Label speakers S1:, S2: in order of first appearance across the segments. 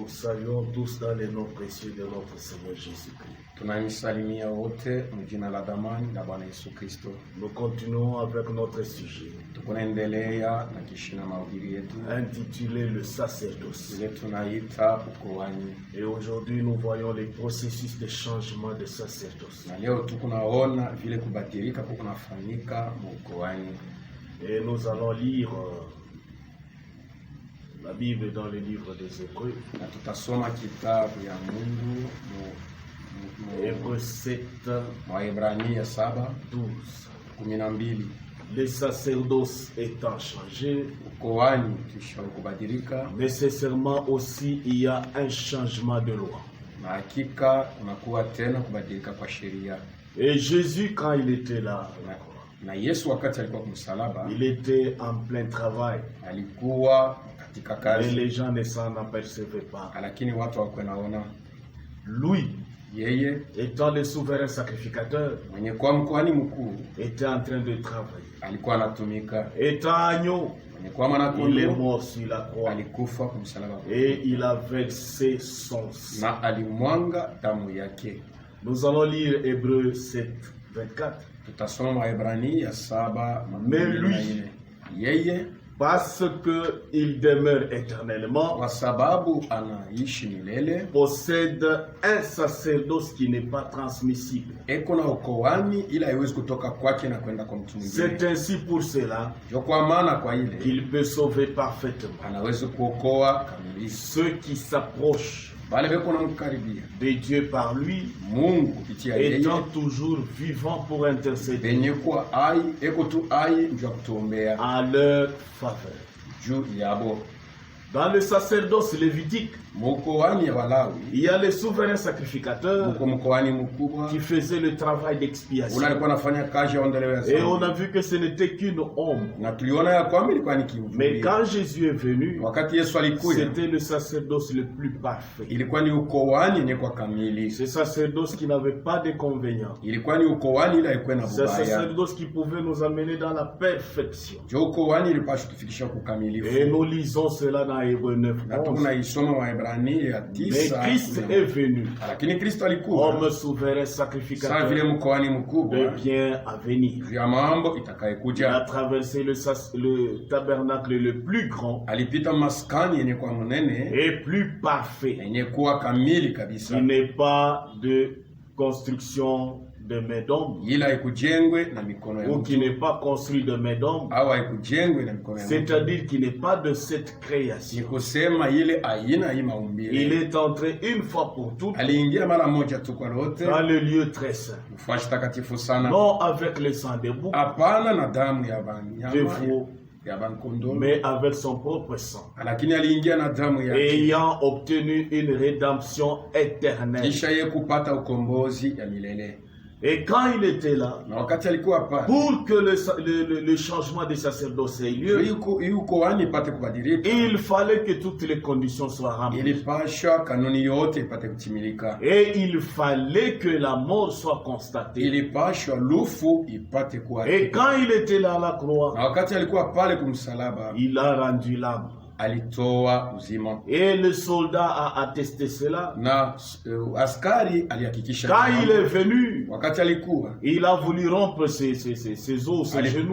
S1: Nous saluons tous dans les noms précieux de notre Seigneur Jésus-Christ.
S2: Tunamsalimia wote mjina la damani la Bwana Yesu Kristo.
S1: Nous continuons avec notre sujet
S2: Tukunaendelea na kishina mahubiri yetu
S1: intitulé le sacerdoce.
S2: ile tunaita ukoani.
S1: Et aujourd'hui nous voyons les processus de changement de sacerdoce.
S2: Na leo tukunaona vile kubadilika kunafanyika ukoani.
S1: Et nous allons lire la Bible dans le livre des Hébreux.
S2: Na tutasoma kitabu ya Mungu
S1: Hébreux 7,
S2: Waebrania 7:12.
S1: Le sacerdoce étant changé,
S2: Ukoani kisha kubadilika,
S1: nécessairement aussi il y a un changement de loi.
S2: na hakika kunakuwa tena kubadilika kwa sheria.
S1: Et Jésus, quand il était là,
S2: Na Yesu wakati alikuwa kumsalaba,
S1: il était en plein travail.
S2: alikuwa katika
S1: Et
S2: kazi,
S1: les gens ne s'en apercevaient pas.
S2: lakini watu hawakuwa naona.
S1: Lui,
S2: Yeye
S1: étant le souverain sacrificateur,
S2: mwenye kuwa mkoani mkuu
S1: était en train de travailler.
S2: alikuwa anatumika,
S1: Étant agneau,
S2: mwenye kuwa
S1: il est
S2: mwanakondoo
S1: mort sur la croix.
S2: alikufa kumsalaba
S1: Et il a versé son sang.
S2: na alimwanga damu yake.
S1: Nous allons lire Hébreux 7, 24.
S2: Tutasoma Waebrania 7:24.
S1: Mais lui,
S2: yeye
S1: parce qu'il demeure éternellement,
S2: kwa sababu anaishi milele,
S1: possède un sacerdoce qui n'est pas transmissible.
S2: eko na ukoani ila haiwezi kutoka kwake na kwenda kwa mtu mwingine.
S1: C'est ainsi pour cela
S2: Ndio kwa maana kwa ile
S1: qu'il peut sauver parfaitement
S2: anaweza kuokoa kamilifu
S1: ceux qui s'approchent
S2: wale beko na mkaribia
S1: de Dieu par lui,
S2: Mungu kupitia yeye,
S1: étant toujours vivant pour intercéder
S2: benye kuwa ai eko tu ai ndio kutuombea
S1: en leur faveur.
S2: juu yabo.
S1: Dans le sacerdoce lévitique,
S2: Mkoani ya Walawi
S1: il y a le souverain sacrificateur
S2: mko mkoani mkubwa
S1: qui faisait le travail d'expiation.
S2: ule alikuwa anafanya kazi ya ondoleo ya
S1: Et on
S2: dhambi,
S1: a vu que ce n'était qu'une ombre.
S2: na tuliona ya kwamba ilikuwa ni
S1: Mais
S2: kivuli.
S1: quand Jésus est venu,
S2: Wakati Yesu alikuja
S1: c'était le sacerdoce le plus parfait.
S2: ilikuwa ni ukoani yenye kwa kamili,
S1: Ce sacerdoce qui n'avait pas d'inconvénients.
S2: ilikuwa ni ukoani ila ilikuwa na
S1: Ce
S2: bubaya.
S1: sacerdoce qui pouvait nous amener dans la perfection.
S2: Jo ukoani ilipaswa kutufikisha kwa
S1: Et
S2: kamilifu.
S1: nous lisons cela dans Hébreux 9,
S2: Na
S1: 11.
S2: tunaisoma Waebrania
S1: Mais
S2: 9.
S1: Christ est venu,
S2: Lakini Kristo alikuwa
S1: homme souverain
S2: saa
S1: sacrificateur
S2: vile mkoani mkubwa
S1: de bien à venir.
S2: juu ya mambo
S1: Il a
S2: itakayekuja.
S1: traversé le tabernacle le plus grand
S2: Alipita maskani yenye kwa munene
S1: et plus parfait.
S2: yenye kuwa kamili
S1: Il
S2: kabisa,
S1: n'est pas de construction de main d'homme,
S2: ila haikujengwe na mikono ya
S1: ou
S2: mtu
S1: qui n'est pas construit de main d'homme,
S2: au haikujengwe na mikono ya mtu.
S1: c'est-à-dire qui n'est pas de cette
S2: Ni
S1: création.
S2: kusema ile aina hii
S1: Il
S2: maumbile
S1: est entré une fois pour toutes
S2: aliingia mara moja tu kwa lote
S1: dans le lieu très saint,
S2: ufashi takatifu sana,
S1: non avec le sang des boucs,
S2: hapana na damu ya
S1: des
S2: banyama
S1: veaux,
S2: ya bankondoo,
S1: mais avec son propre sang,
S2: lakini aliingia na damu yake
S1: ayant obtenu une rédemption éternelle.
S2: kisha ye kupata ukombozi ya milele.
S1: Et quand il était là,
S2: Na wakati alikuwa hapa
S1: pour que le changement de sacerdoce ait lieu,
S2: hii ukoani ipate kubadilika,
S1: il fallait que toutes les conditions soient remplies.
S2: ilipashwa kanuni yote ipate kutimilika,
S1: Et il fallait que la mort soit constatée.
S2: ilipashwa lufu ipate kuwa.
S1: Et quand il était là à la croix,
S2: Na wakati alikuwa pale kumsalaba
S1: il a rendu l'âme.
S2: alitoa uzima,
S1: Et le soldat a attesté cela.
S2: na askari alihakikisha.
S1: Quand il est venu,
S2: Wakati alikuwa
S1: il a voulu rompre ses os, ses genoux.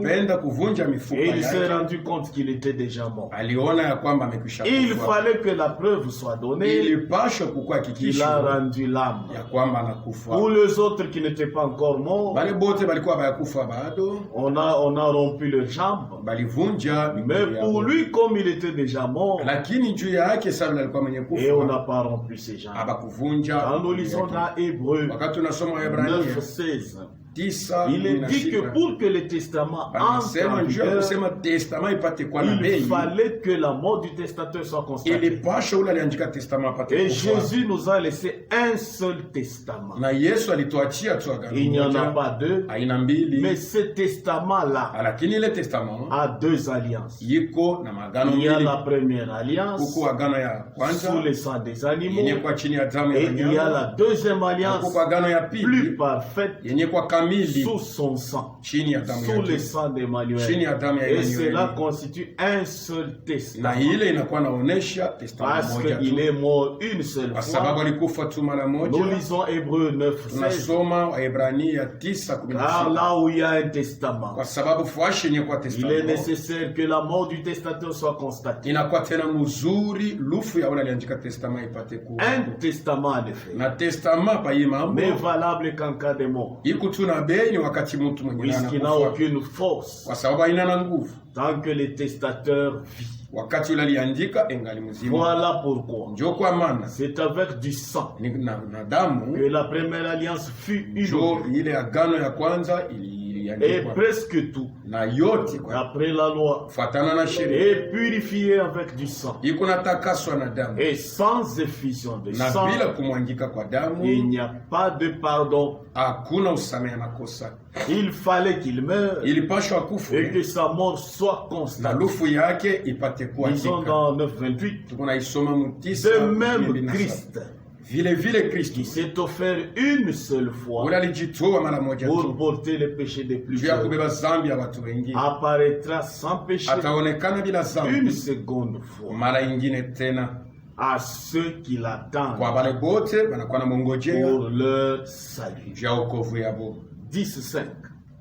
S2: alipenda kuvunja mifupa
S1: Et il s'est
S2: yake,
S1: rendu compte qu'il était déjà mort.
S2: aliona ya kwamba amekwisha
S1: Il
S2: kufa.
S1: fallait que la preuve soit donnée
S2: Ilipashwa kukuwa
S1: qu'il a
S2: hakikisho
S1: rendu l'âme.
S2: ya kwamba anakufa.
S1: Pour les autres qui n'étaient pas encore morts,
S2: Bale bote balikuwa bayakufa bado,
S1: on a rompu leurs jambes.
S2: balivunja miguu
S1: Mais
S2: yao.
S1: pour lui, comme il était déjà mort,
S2: Lakini juu yake sababu alikuwa mwenye
S1: et on n'a
S2: kufa
S1: pas rompu ses jambes.
S2: abakuvunja.
S1: Quand nous lisons dans Hébreux
S2: Wakati tunasoma Waebrania
S1: 9:16,
S2: 9,
S1: il est dit que pour que le testament entre
S2: banasema
S1: en
S2: juu ya
S1: vigueur,
S2: kusema testament ipate kuwa na
S1: il
S2: bei,
S1: fallait que la mort du testateur soit constatée.
S2: ilipasha ule aliandika testament apate
S1: Et
S2: kufa.
S1: Jésus nous a laissé un seul testament.
S2: Na Yesu alituachia tu agano
S1: Il n'y en a
S2: moja,
S1: pas deux,
S2: aina mbili,
S1: mais ce testament-là
S2: lakini ile testament
S1: a deux alliances.
S2: iko na magano
S1: Il y a
S2: mbili.
S1: la première alliance
S2: Huku agano ya kwanza
S1: sous le sang des animaux,
S2: yenye kwa chini ya damu
S1: et
S2: ya
S1: il y a
S2: wanyama,
S1: la deuxième
S2: na
S1: alliance
S2: huku agano ya
S1: plus
S2: pili
S1: parfaite
S2: yenye kwa kamili
S1: sous son sang,
S2: chini ya damu
S1: sous le
S2: yake,
S1: sang
S2: chini
S1: d'Emmanuel.
S2: ya damu ya
S1: Et cela
S2: Emmanuel,
S1: constitue un seul
S2: na
S1: testament.
S2: ile inakuwa naonesha testament
S1: Parce
S2: moja
S1: qu'il
S2: tu,
S1: est mort une seule
S2: kwa sababu
S1: fois.
S2: alikufa tu mara
S1: Nous
S2: moja.
S1: lisons Hébreux 9, 16.
S2: Tunasoma Waebrania
S1: Car
S2: 9:16,
S1: là où il y a un testament,
S2: kwa sababu fuashi yenye kwa
S1: il est
S2: testament
S1: nécessaire que la mort du testateur soit constatée.
S2: inakuwa tena mzuri lufu ya ule aliandika testament ipate kuwa
S1: Un testament en effet,
S2: na testament pa hii mambo
S1: mais valable qu'en cas de mort,
S2: iko tu na bei ni wakati mtu mwenye
S1: puisqu'il n'a
S2: anakufa,
S1: aucune force
S2: kwa sababu haina na nguvu
S1: tant que le testateur vit.
S2: wakati ule aliandika engali mzima.
S1: Voilà pourquoi
S2: Njo kwa maana
S1: c'est avec du sang
S2: ni na damu
S1: que la première alliance fut
S2: njo
S1: inaugurée.
S2: ile agano ya kwanza
S1: Et
S2: iliandikwa
S1: presque tout,
S2: na yote kwa
S1: d'après la loi,
S2: kufuatana na sheria
S1: est purifié avec du sang.
S2: iko natakaswa na damu,
S1: Et sans effusion de
S2: na
S1: sang,
S2: bila kumwangika kwa
S1: il
S2: damu
S1: n'y a pas de pardon.
S2: hakuna usamehe makosa.
S1: Il fallait qu'il meure
S2: Ilipashwa
S1: et
S2: kufu
S1: que sa mort soit
S2: na
S1: constatée.
S2: lufu yake ipate
S1: Disons
S2: kuandika.
S1: dans 9:28.
S2: Tuko naisoma mu
S1: De
S2: 9:27.
S1: même Christ,
S2: Vile vile
S1: qui
S2: Kristo
S1: s'est offert une seule fois
S2: ule alijitoa mara moja
S1: pour
S2: tu
S1: porter les péchés de
S2: juu ya
S1: plusieurs,
S2: kubeba zambi ya watu wengi,
S1: apparaîtra sans péché
S2: ataonekana bila
S1: une
S2: zambi
S1: seconde fois
S2: mara ingine tena
S1: à ceux qui
S2: kwa
S1: l'attendent
S2: wale bote banakuwa na mongojea
S1: pour leur salut.
S2: juu ya wokovu yabo.
S1: 10:5.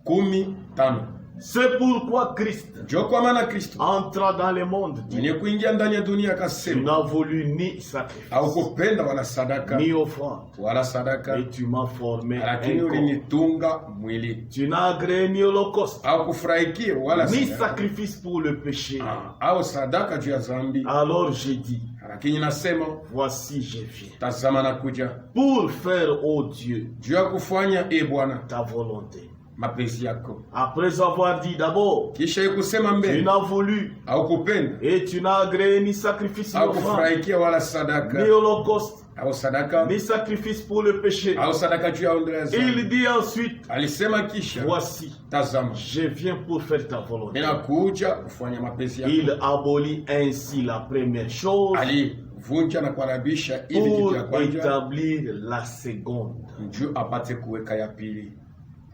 S2: 15.
S1: C'est pourquoi Christ
S2: Njo kwa maana Kristo
S1: entra dans le monde. Dit,
S2: mwenye kuingia ndani ya dunia
S1: tu
S2: akasema
S1: n'as voulu ni sacrifice,
S2: haukupenda wala sadaka
S1: ni offrande,
S2: wala sadaka,
S1: et tu m'as formé
S2: lakini
S1: un corps.
S2: ulinitunga mwili.
S1: Tu n'as agréé ni holocauste,
S2: Haukufurahikia wala
S1: ni
S2: sadaka
S1: sacrifice pour le péché.
S2: au sadaka juu ya zambi,
S1: Alors j'ai dit,
S2: lakini nasema
S1: voici je viens
S2: tazama nakuja
S1: pour faire, ô Dieu,
S2: juu ya kufanya Bwana
S1: ta volonté.
S2: mapenzi yako.
S1: Après avoir dit d'abord,
S2: Kisha ikusema
S1: tu
S2: mbele
S1: n'as voulu
S2: haukupenda
S1: et tu n'as agréé ni sacrifice ni offrande,
S2: haukufurahikia wala
S1: ni
S2: sadaka
S1: holocauste,
S2: au sadaka
S1: ni sacrifice pour le péché.
S2: au sadaka juu ya ondoleo ya
S1: Il
S2: zambi.
S1: dit ensuite,
S2: Alisema kisha
S1: voici,
S2: tazama
S1: je viens pour faire ta volonté.
S2: ninakuja kufanya mapenzi
S1: Il
S2: yako.
S1: abolit ainsi la première chose
S2: Alivunja na kuharabisha hivi
S1: pour
S2: kitu ya kwanza
S1: établir la seconde.
S2: juu apate kuweka ya pili.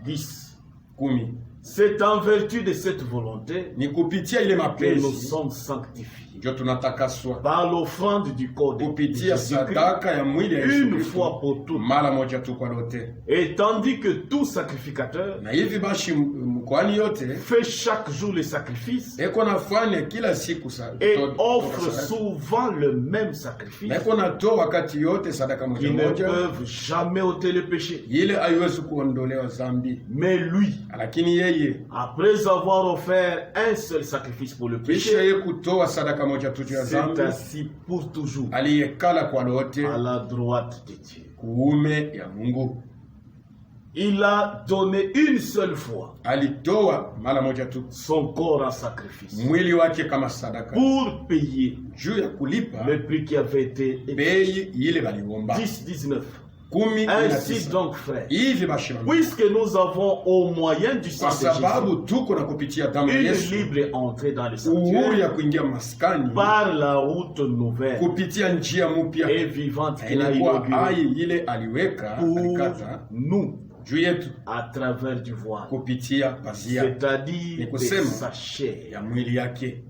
S1: 10.
S2: 10.
S1: C'est en vertu de cette volonté
S2: Ni kupitia ile
S1: que nous
S2: mapenzi
S1: sommes sanctifiés
S2: ndio tunatakaswa
S1: par l'offrande du corps de
S2: kupitia
S1: Jésus-Christ
S2: sadaka ya mwili ya Yesu
S1: une
S2: Kristo
S1: fois pour toutes.
S2: mara moja tu kwa lote.
S1: Et tandis que tout sacrificateur
S2: Na hivi basi mkoani yote
S1: fait chaque jour le sacrifice
S2: eko nafanya kila siku
S1: et offre souvent le même sacrifice,
S2: na eko natoa wakati yote sadaka moja
S1: qui ne
S2: moja,
S1: peuvent jamais ôter le péché.
S2: ile haiwezi kuondolewa zambi,
S1: Mais lui,
S2: lakini yeye
S1: après avoir offert un seul sacrifice pour le
S2: kisha
S1: péché,
S2: yeye kutoa sadaka moja tu ya
S1: s'est
S2: zambi,
S1: assis pour toujours
S2: aliyekala kwa lote
S1: à la droite de Dieu.
S2: kuume ya Mungu.
S1: Il a donné une seule fois
S2: Alitoa mara moja tu
S1: son corps en sacrifice
S2: mwili wake kama sadaka
S1: pour payer
S2: juu ya kulipa
S1: le prix qui avait été
S2: bei ile baliomba.
S1: 10-19.
S2: 10
S1: Ainsi donc, frère,
S2: hivi bashima,
S1: puisque nous avons au moyen du sang
S2: kwa
S1: de Jésus
S2: sababu tuko na kupitia damu ya
S1: une
S2: Yesu
S1: libre entrée dans le
S2: uhuru
S1: sanctuaire
S2: ya kuingia maskani
S1: par la route nouvelle
S2: kupitia njia mpya
S1: et vivante qu'il a
S2: ilikuwa
S1: inaugurée
S2: hai ile aliweka
S1: pour
S2: alikata
S1: nous
S2: juu yetu
S1: à travers du voile,
S2: kupitia pazia
S1: c'est-à-dire
S2: Ni
S1: de
S2: kusema
S1: sa chair.
S2: ya mwili yake.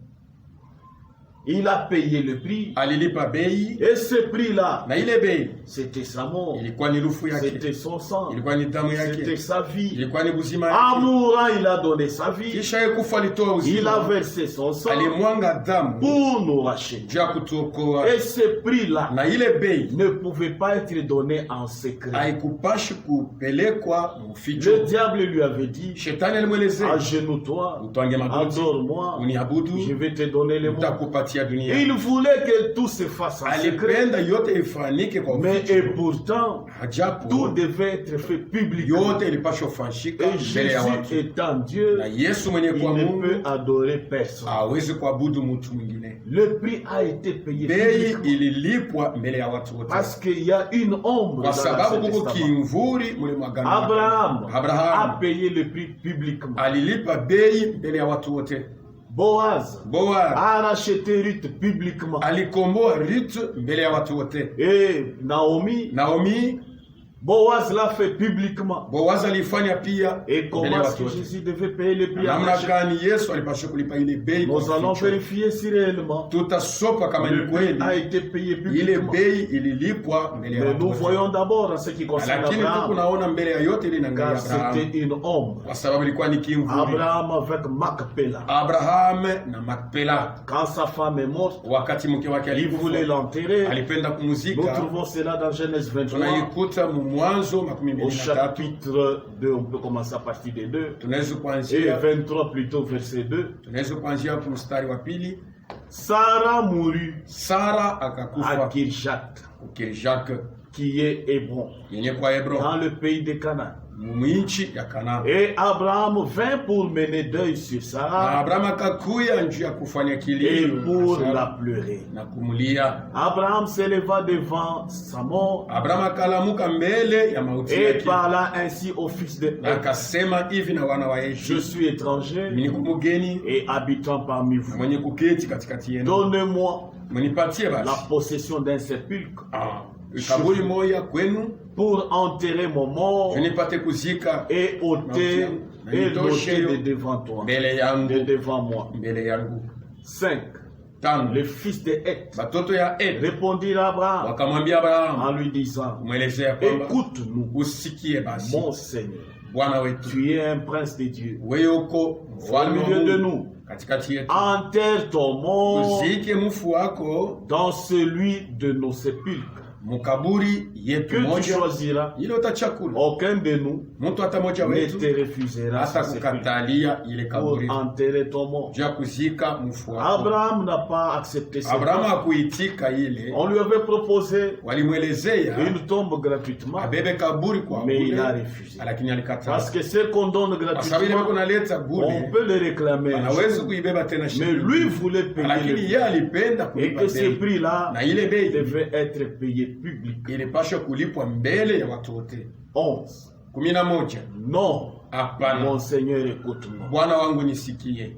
S1: Il a payé le prix
S2: Alilipa bei
S1: et ce prix-là,
S2: na ile bei
S1: c'était sa mort,
S2: ilikuwa ni lufu yake,
S1: c'était son sang,
S2: ilikuwa ni damu
S1: c'était
S2: yake,
S1: sa vie.
S2: ilikuwa ni buzima
S1: En
S2: yake.
S1: mourant, il a donné sa vie,
S2: Kisha yeye kufa alitoa
S1: il a
S2: uzima,
S1: versé son sang
S2: alimwanga damu
S1: pour nous racheter.
S2: juu ya kutuokoa,
S1: Et ce prix-là
S2: na ile bei
S1: ne pouvait pas être donné en secret.
S2: haikupashi kupelekwa
S1: Le
S2: mficho.
S1: diable lui avait dit,
S2: Shetani alimwelezea,
S1: agenouille-toi,
S2: utwange magoti,
S1: adore-moi,
S2: uniabudu,
S1: je vais te donner les mots.
S2: nitakupatia dunia.
S1: Il voulait que tout se fasse en secret,
S2: Alipenda yote ifanyike kwa
S1: mais et
S2: uficho,
S1: pourtant, tout
S2: ajapo
S1: devait être fait publiquement.
S2: yote ilipashwa kufanyika
S1: Et
S2: mbele ya
S1: Jésus
S2: watu,
S1: étant Dieu,
S2: na Yesu mwenye
S1: il
S2: kwa
S1: ne
S2: Mungu
S1: peut adorer personne.
S2: hawezi kuabudu mtu mwingine.
S1: Le prix a été payé
S2: Bei
S1: publiquement
S2: ililipwa mbele ya watu wote,
S1: parce qu'il y a une ombre
S2: kwa
S1: dans
S2: sababu
S1: l'Ancien
S2: kuko
S1: Testament.
S2: kimvuri mule mwagano.
S1: Abraham a
S2: Abraham
S1: payé le prix publiquement.
S2: alilipa bei mbele ya watu wote.
S1: Boaz
S2: Boaz
S1: a racheté Ruth publiquement.
S2: alikomboa Ruth mbele ya watu wote.
S1: Et Naomi
S2: Naomi
S1: Boaz l'a fait publiquement.
S2: Boaz alifanya pia.
S1: Et comment est-ce que Jésus devait payer le prix?
S2: Namna gani Yesu alipaswa kulipa ile bei?
S1: Nous allons vérifier si réellement
S2: tutasopa kama ni kweli
S1: a été payé
S2: ile
S1: publiquement.
S2: bei ililipwa mbele ya
S1: Mais
S2: watu.
S1: nous voyons d'abord en ce qui concerne
S2: Lakini
S1: Abraham,
S2: tunaona mbele ya yote ile
S1: car
S2: inaangalia Abraham,
S1: c'était une ombre.
S2: kwa sababu ilikuwa ni kimvuli.
S1: Abraham avec Macpéla.
S2: Abraham na Macpela,
S1: Quand sa femme est morte,
S2: wakati mke wake
S1: il voulait
S2: alikufa,
S1: l'enterrer.
S2: alipenda
S1: Nous
S2: kumuzika.
S1: trouvons cela dans Genèse 23.
S2: Tunaikuta mu Mwanzo
S1: Au
S2: 23,
S1: chapitre 2, on peut commencer à partir des 2.
S2: tunaweza
S1: Et
S2: kuanzia
S1: 23 plutôt, verset 2.
S2: tunaweza kuanzia hapo mstari wa pili.
S1: Sarah mourut
S2: Sara
S1: à
S2: akakufa
S1: Kirjat,
S2: Kirjak
S1: qui est Hébron,
S2: yenye kwa Hebron
S1: dans le pays de Canaan.
S2: mwinchi ya Kanaan.
S1: Et Abraham vint pour mener deuil sur
S2: Na
S1: Sarah
S2: Abraham akakuya njuu ya kufanya
S1: et
S2: kilio
S1: pour
S2: na
S1: la
S2: Sara
S1: pleurer.
S2: na kumulia.
S1: Abraham s'éleva devant sa mort
S2: Abraham akalamuka mbele ya mauti
S1: et
S2: yake
S1: parla ainsi au fils de
S2: na
S1: Heth.
S2: akasema hivi na wana wa
S1: Je
S2: Yesu,
S1: suis étranger
S2: mimi ni mgeni
S1: et habitant parmi vous.
S2: mwenye kuketi katikati yenu,
S1: Donnez-moi
S2: mnipatie
S1: la
S2: basi
S1: possession d'un sépulcre
S2: kaburi moya kwenu,
S1: pour enterrer mon mort
S2: nipate kuzika
S1: et ôter et l'ôter de devant toi,
S2: mbele
S1: de
S2: yangu,
S1: devant moi.
S2: mbele yangu.
S1: 5.
S2: Tano,
S1: Le fils de Heth
S2: batoto ya Ed
S1: répondit à Abraham
S2: wakamwambia
S1: en
S2: Abrahamu,
S1: lui disant,
S2: kumwelezea kwamba
S1: écoute-nous,
S2: usikie basi
S1: mon Seigneur,
S2: Bwana wetu,
S1: tu es un prince de Dieu.
S2: wewe uko
S1: Au
S2: mfalme wa
S1: milieu de
S2: Mungu
S1: nous,
S2: katikati yetu,
S1: enterre ton mort
S2: uzike mfu wako
S1: dans celui de nos sépulcres
S2: mukaburi yetu
S1: que tu
S2: moja,
S1: choisiras.
S2: ile utachakula.
S1: Aucun de nous
S2: Mtu hata moja
S1: ne
S2: wetu
S1: te refusera ce
S2: hata
S1: sépulcre
S2: kukatalia ile
S1: pour
S2: kaburi
S1: enterrer ton mort.
S2: juu ya kuzika mfu wako.
S1: Abraham n'a pas accepté cette
S2: Abrahamu
S1: offre.
S2: hakuitika ile,
S1: On lui avait proposé
S2: walimwelezea
S1: une tombe gratuitement,
S2: abebe kaburi kwa
S1: mais il
S2: bure,
S1: a refusé.
S2: lakini alikataa.
S1: Parce que ce qu'on donne
S2: Kwa sababu ile
S1: gratuitement,
S2: kunaleta
S1: on
S2: bure,
S1: peut le réclamer un
S2: anaweza
S1: jour.
S2: kuibeba tena
S1: Mais
S2: shilingi,
S1: lui voulait payer
S2: lakini
S1: le
S2: yeye alipenda
S1: et
S2: kulipa
S1: que ce
S2: bei,
S1: prix-là
S2: na ile bei
S1: devait être payé public.
S2: ilipaswa kulipwa mbele ya watu wote.
S1: 11.
S2: 11,
S1: Non,
S2: hapana,
S1: mon Seigneur, écoute-moi.
S2: Bwana wangu nisikie,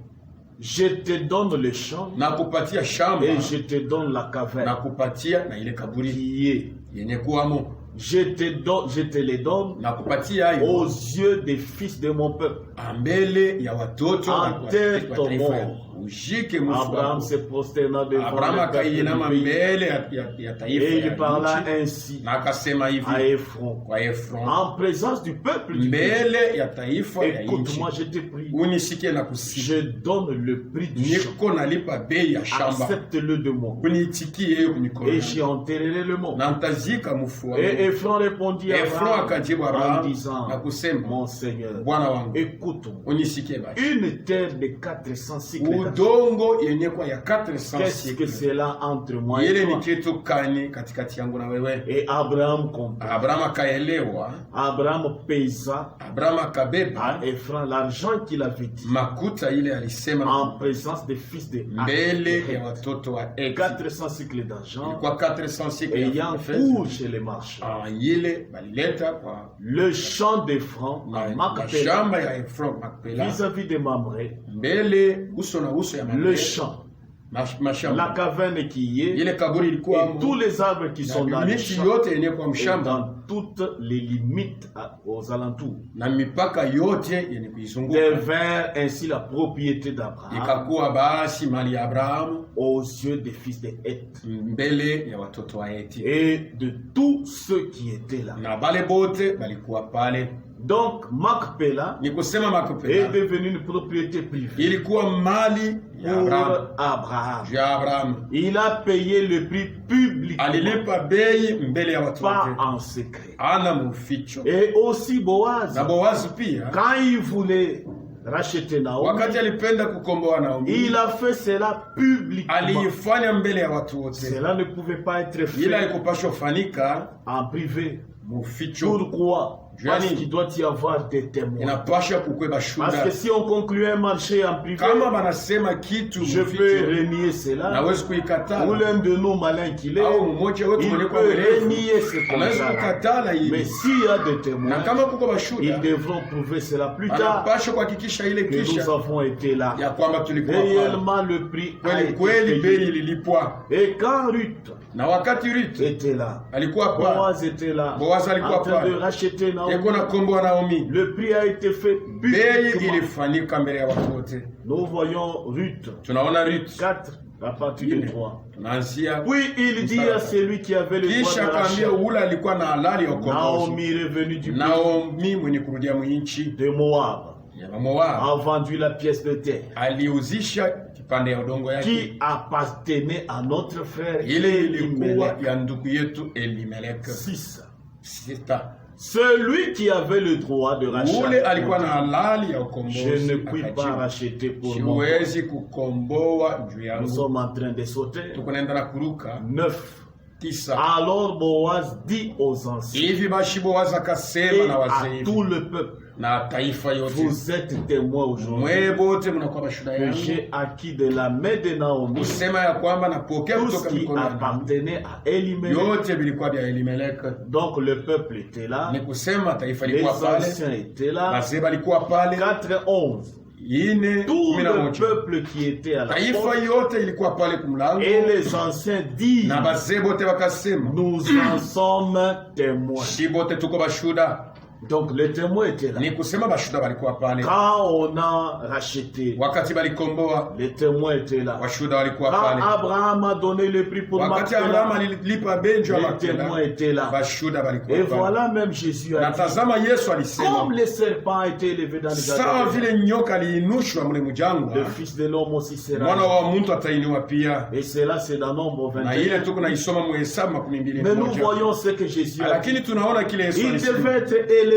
S1: Je te donne le champ
S2: nakupatia shamba
S1: et je te donne la caverne
S2: nakupatia na ile kaburi
S1: qui est.
S2: yenye kuwamo,
S1: Je te les donne
S2: nakupatia
S1: aux
S2: hayo
S1: yeux des fils de mon peuple.
S2: mbele ya watoto wa
S1: Enterre ton
S2: taifa
S1: mort.
S2: yako. Ushike mfu
S1: Abraham
S2: wako.
S1: se prosterna devant
S2: Abrahamu
S1: le peuple
S2: akainama
S1: du pays
S2: mbele ya taifa
S1: et il
S2: ya
S1: parla
S2: nchi,
S1: ainsi
S2: na akasema
S1: à
S2: hivi
S1: Ephron
S2: kwa Efron,
S1: en présence du peuple du pays.
S2: mbele ya taifa ya nchi,
S1: Écoute-moi, je te prie.
S2: unisikie na kusikia,
S1: Je donne le prix du champ.
S2: niko nalipa bei ya shamba,
S1: Accepte-le de moi.
S2: uniitikie hiyo kumikono
S1: Et j'y enterrerai le mort.
S2: na ntazika mfu wako.
S1: Et Ephron répondit à
S2: Efron
S1: Abraham
S2: akajibu
S1: en
S2: Abrahamu
S1: disant,
S2: na kusema,
S1: mon Seigneur,
S2: Bwana wangu,
S1: écoute-moi.
S2: unisikie basi,
S1: Une terre de 400 cycles d'argent.
S2: udongo yenye kwa ya 400
S1: Qu'est-ce que
S2: siècles,
S1: c'est là entre moi et
S2: ile ni
S1: toi?
S2: kitu kani katikati yangu na wewe?
S1: Et Abraham comprit.
S2: Abrahamu akaelewa,
S1: Abraham pesa
S2: Abrahamu akabeba
S1: à Ephron l'argent qu'il avait dit
S2: makuta ile alisema
S1: en présence des fils de
S2: mbele ya
S1: Heth.
S2: watoto wa Eti,
S1: 400 cycles d'argent
S2: kwa 400 siècles
S1: ayant
S2: ya fedha.
S1: cours chez les marchands.
S2: Ile balileta kwa
S1: Le champ d'Ephron à Macpéla
S2: mashamba ya Efron Macpela,
S1: vis-à-vis de Mamré,
S2: mbele uso na uso ya
S1: le
S2: Mamre,
S1: champ, la
S2: mashamba
S1: caverne qui y est,
S2: ile kaburi ilikuwa
S1: et tous les arbres qui sont dans le
S2: miti
S1: champ,
S2: yote yenye kwa
S1: et
S2: mshamba
S1: dans toutes les limites aux alentours,
S2: na mipaka yote yenye kuizunguka,
S1: devint ainsi la propriété d'Abraham
S2: ikakuwa basi mali ya Abrahamu
S1: aux yeux des fils de Heth
S2: mbele ya watoto wa Eti,
S1: et de tous ceux qui étaient là.
S2: na bale bote balikuwa pale.
S1: Donc Macpéla
S2: Ni kusema
S1: est
S2: Makpela
S1: devenu une propriété privée
S2: ilikuwa mali ya
S1: pour
S2: Abrahamu,
S1: Abraham.
S2: ya Abrahamu.
S1: Il a payé le prix public,
S2: Alilipa bei mbele ya watu
S1: pas
S2: wote,
S1: en secret.
S2: ana muficho.
S1: Et aussi Boaz,
S2: Na Boazi pia
S1: quand il voulait racheter Naomi,
S2: wakati alipenda kukomboa Naomi,
S1: il a fait cela publiquement.
S2: aliifanya mbele ya watu wote,
S1: Cela ne pouvait pas être
S2: ila
S1: fait
S2: ikupashwa fanika
S1: en privé.
S2: muficho.
S1: Pourquoi? Parce qu'il doit y avoir des témoins.
S2: inapasha kukwe
S1: Parce que
S2: bashuda.
S1: si on conclut un marché en privé,
S2: Kama banasema kitu
S1: je peux renier cela.
S2: nawezi
S1: Ou
S2: kuikatala,
S1: l'un de nous malin qu'il est,
S2: au mmoja wetu
S1: il
S2: mwenye kwa
S1: peut
S2: mwerevu
S1: renier ce
S2: anaweza
S1: contrat.
S2: kukatala
S1: Mais
S2: hivi.
S1: s'il y a des
S2: Na
S1: témoins,
S2: kama kuko
S1: ils
S2: bashuda,
S1: devront prouver cela plus tard
S2: anapasha kuhakikisha ile
S1: que nous
S2: kisha
S1: avons été là.
S2: ya kwamba tulikuwa pale.
S1: Réellement, le prix a
S2: Kweli
S1: été
S2: kweli bei
S1: payé.
S2: ililipwa.
S1: Et quand Ruth
S2: Na wakati Ruth
S1: était là,
S2: alikuwa pale,
S1: Boaz était là,
S2: Boaz alikuwa
S1: en train de
S2: pale.
S1: racheter
S2: yeko na
S1: Naomi.
S2: kombo wa Naomi,
S1: Le prix a été fait
S2: bei
S1: publiquement.
S2: ilifanyika mbele ya watu wote.
S1: Nous voyons Ruth
S2: Tunaona Ruth
S1: 4 à partir de 3.
S2: tunaanzia,
S1: Puis il dit à celui qui avait le droit
S2: kisha
S1: de
S2: akaambia
S1: rachat,
S2: ule alikuwa na halali ya ukombozi,
S1: Naomi revenu du pays
S2: Naomi mwenye kurudia mwinchi
S1: de Moab,
S2: ya Moab,
S1: a vendu la pièce de terre
S2: aliuzisha kipande ya udongo yake,
S1: qui appartenait à notre frère
S2: ile ilikuwa
S1: Elimelech.
S2: ya ndugu yetu Elimelek.
S1: 6.
S2: Sita,
S1: Celui qui avait le droit de
S2: ule
S1: rachat,
S2: alikuwa na halali ya
S1: je
S2: ukombozi,
S1: ne puis pas
S2: akajibu,
S1: racheter pour moi.
S2: siwezi kukomboa juu
S1: Nous
S2: yangu.
S1: sommes en train de sauter.
S2: Tuko naenda na kuruka
S1: 9.
S2: 9.
S1: Alors Boaz dit aux anciens
S2: Hivi basi Boaz akasema
S1: et
S2: na
S1: à
S2: wazee
S1: tout le peuple,
S2: na taifa yote,
S1: vous êtes témoins aujourd'hui
S2: mwe bote mnakuwa mashuhuda
S1: que
S2: yangu
S1: j'ai acquis de la main de Naomi
S2: kusema ya kwamba napokea
S1: tout ce
S2: kutoka
S1: qui
S2: mikono ya Naomi.
S1: appartenait à Elimelech.
S2: Yote vilikuwa vya Elimelek.
S1: Donc le peuple était là,
S2: Ni kusema taifa
S1: les
S2: lilikuwa pale,
S1: anciens étaient là.
S2: wazee walikuwa pale,
S1: 4-11.
S2: ine
S1: Tout
S2: kumi na
S1: le
S2: moja.
S1: peuple qui était à la
S2: Taifa
S1: porte
S2: yote ilikuwa pale kumlango,
S1: et les anciens disent,
S2: na wazee bote wakasema
S1: nous en sommes témoins.
S2: shi bote tuko bashuda.
S1: Donc les témoins étaient là.
S2: Ni kusema bashuda walikuwa pale,
S1: Quand on a racheté,
S2: wakati balikomboa
S1: les témoins étaient là.
S2: washuda walikuwa
S1: Quand
S2: pale,
S1: Abraham a donné le prix pour
S2: wakati Abraham
S1: Macpéla,
S2: alilipa benjo ya
S1: les témoins
S2: Makpela,
S1: étaient là.
S2: bashuda walikuwa
S1: Et
S2: pale.
S1: voilà même Jésus
S2: Na
S1: a dit,
S2: tazama Yesu alisema,
S1: comme le serpent a été élevé dans les
S2: sawa
S1: jardins,
S2: vile nyoka aliinushwa mle
S1: le
S2: mjangwa,
S1: Fils de l'homme aussi
S2: mwana
S1: sera.
S2: wa mtu atainua pia.
S1: Et cela c'est dans Nombre
S2: Na ile
S1: 21.
S2: tuko naisoma Mhesabu 21.
S1: Mais nous voyons ce que Jésus a dit.
S2: Lakini tunaona kile Yesu
S1: Il
S2: alisema,
S1: devait être élevé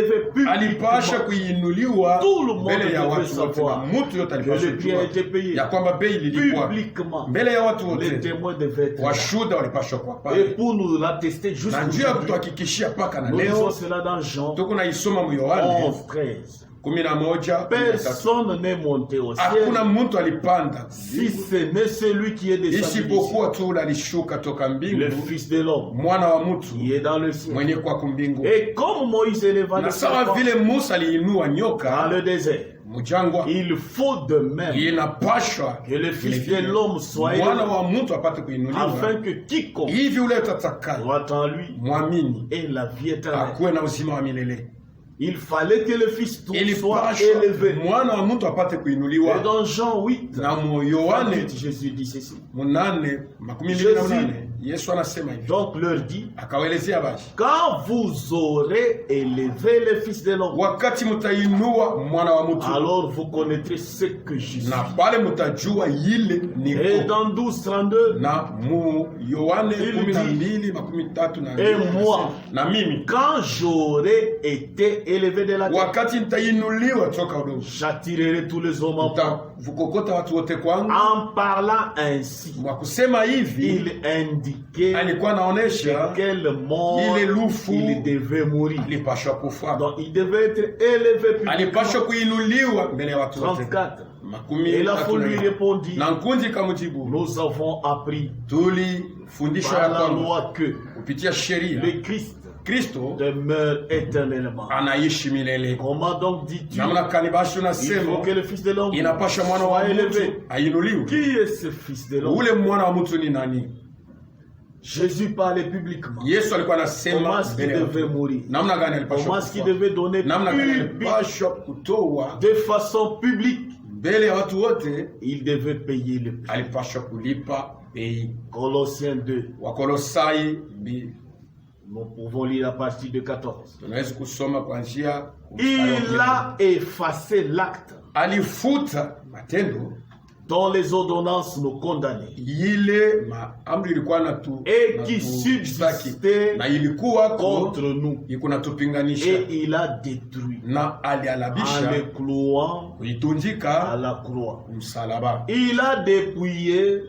S2: alipasha
S1: publiquement.
S2: kuinuliwa
S1: Tout le monde
S2: mbele ya
S1: devait
S2: watu wote,
S1: savoir
S2: na mtu yote
S1: que
S2: alipasha
S1: le prix a
S2: kujua
S1: été payé
S2: ya kwamba bei ililipwa
S1: publiquement.
S2: mbele ya watu
S1: Les
S2: wote.
S1: témoins devaient être là.
S2: Washuda walipashwa kwa
S1: Et
S2: pale,
S1: pour nous l'attester
S2: na
S1: jusqu'au
S2: njia ya
S1: jour,
S2: kutuhakikishia mpaka na
S1: nous lisons
S2: leo
S1: cela dans Jean
S2: tuko naisoma mu Yohane
S1: 11-13.
S2: 11:13.
S1: Personne n'est monté au ciel,
S2: Hakuna mtu alipanda
S1: si ce n'est celui qui est descendu du ciel,
S2: isipokuwa tu ule alishuka toka
S1: le
S2: mbingu,
S1: Fils de l'homme,
S2: mwana wa mtu
S1: qui est dans le ciel.
S2: mwenye kwa kumbingu.
S1: Et comme Moïse éleva
S2: Na
S1: le
S2: sawa
S1: serpent
S2: vile Musa aliinua
S1: dans
S2: nyoka
S1: le désert,
S2: mjangwa,
S1: il faut de même
S2: inapashwa
S1: que le Fils de l'homme soit
S2: mwana
S1: élevé,
S2: wa mtu apate kuinuliwa,
S1: afin que quiconque
S2: hivi ule utatakaye
S1: croit en lui
S2: mwamini
S1: ait la vie éternelle.
S2: akuwe na uzima wa milele.
S1: Il fallait que le Fils soit
S2: Ilipashwa
S1: élevé.
S2: mwana wa mtu apate
S1: Et
S2: kuinuliwa.
S1: dans Jean 8,
S2: Na mu Yohane
S1: Jésus dit ceci.
S2: 8:28 Yesu anasema hivi,
S1: Donc leur dit,
S2: akawaelezea basi,
S1: quand vous aurez élevé le Fils de l'homme,
S2: wakati mtainua mwana wa mtu,
S1: alors vous connaîtrez ce que je suis.
S2: na pale mtajua ile
S1: Et
S2: niko.
S1: dans 12:32,
S2: Na mu Yohane
S1: Il
S2: 12:32
S1: Et moi,
S2: na mimi
S1: quand j'aurai été élevé de la terre,
S2: wakati nitainuliwa toka udongo,
S1: j'attirerai tous les hommes en moi.
S2: mtavukokota watu wote kwangu.
S1: En parlant ainsi,
S2: Kwa kusema hivi,
S1: il indiquait
S2: alikuwa anaonesha
S1: quelle mort
S2: il est loufu.
S1: il devait mourir.
S2: alipashwa kufa,
S1: Donc il devait être élevé publiquement.
S2: alipashwa kuinuliwa mbele ya watu wote.
S1: 34.
S2: Makumi
S1: Et la
S2: tatu
S1: foule
S2: na
S1: lui
S2: nne.
S1: répondit,
S2: Na nkundi kamjibu,
S1: nous avons appris
S2: tulifundishwa
S1: par
S2: ya
S1: la
S2: kwamba
S1: loi que
S2: kupitia sheria
S1: le Christ
S2: Kristo
S1: demeure éternellement.
S2: anaishi milele.
S1: Comment donc dis-tu
S2: Namna kani basi
S1: il faut
S2: unasema
S1: que le Fils de l'homme
S2: inapasha mwana wa
S1: soit
S2: mtu
S1: élevé?
S2: ainuliwe?
S1: Qui est ce Fils de l'homme?
S2: Ule mwana wa mtu ni nani?
S1: Jésus parlait publiquement.
S2: Yesu alikuwa
S1: Comment
S2: anasema
S1: est-ce qu'il
S2: mbele ya
S1: devait
S2: watu.
S1: mourir?
S2: Namna gani
S1: Comment
S2: alipashwa
S1: est-ce qu'il
S2: kufa?
S1: devait donner
S2: Namna gani
S1: public,
S2: alipashwa kutoa
S1: de façon publique?
S2: mbele ya watu wote?
S1: Il devait payer le prix.
S2: Alipashwa kulipa bei.
S1: Colossiens 2.
S2: Wakolosai 2.
S1: Nous pouvons lire à partir de 14.
S2: Tunaweza kusoma kuanzia
S1: Il a effacé l'acte
S2: alifuta matendo
S1: dont les ordonnances nous condamnaient
S2: ile amri ilikuwa na tu
S1: et qui subsistait
S2: na ilikuwa
S1: contre nous.
S2: iko natupiganisha,
S1: Et il a détruit
S2: na
S1: en
S2: alialabisha
S1: le clouant à
S2: kuitundika
S1: la croix.
S2: msalaba.
S1: Il a dépouillé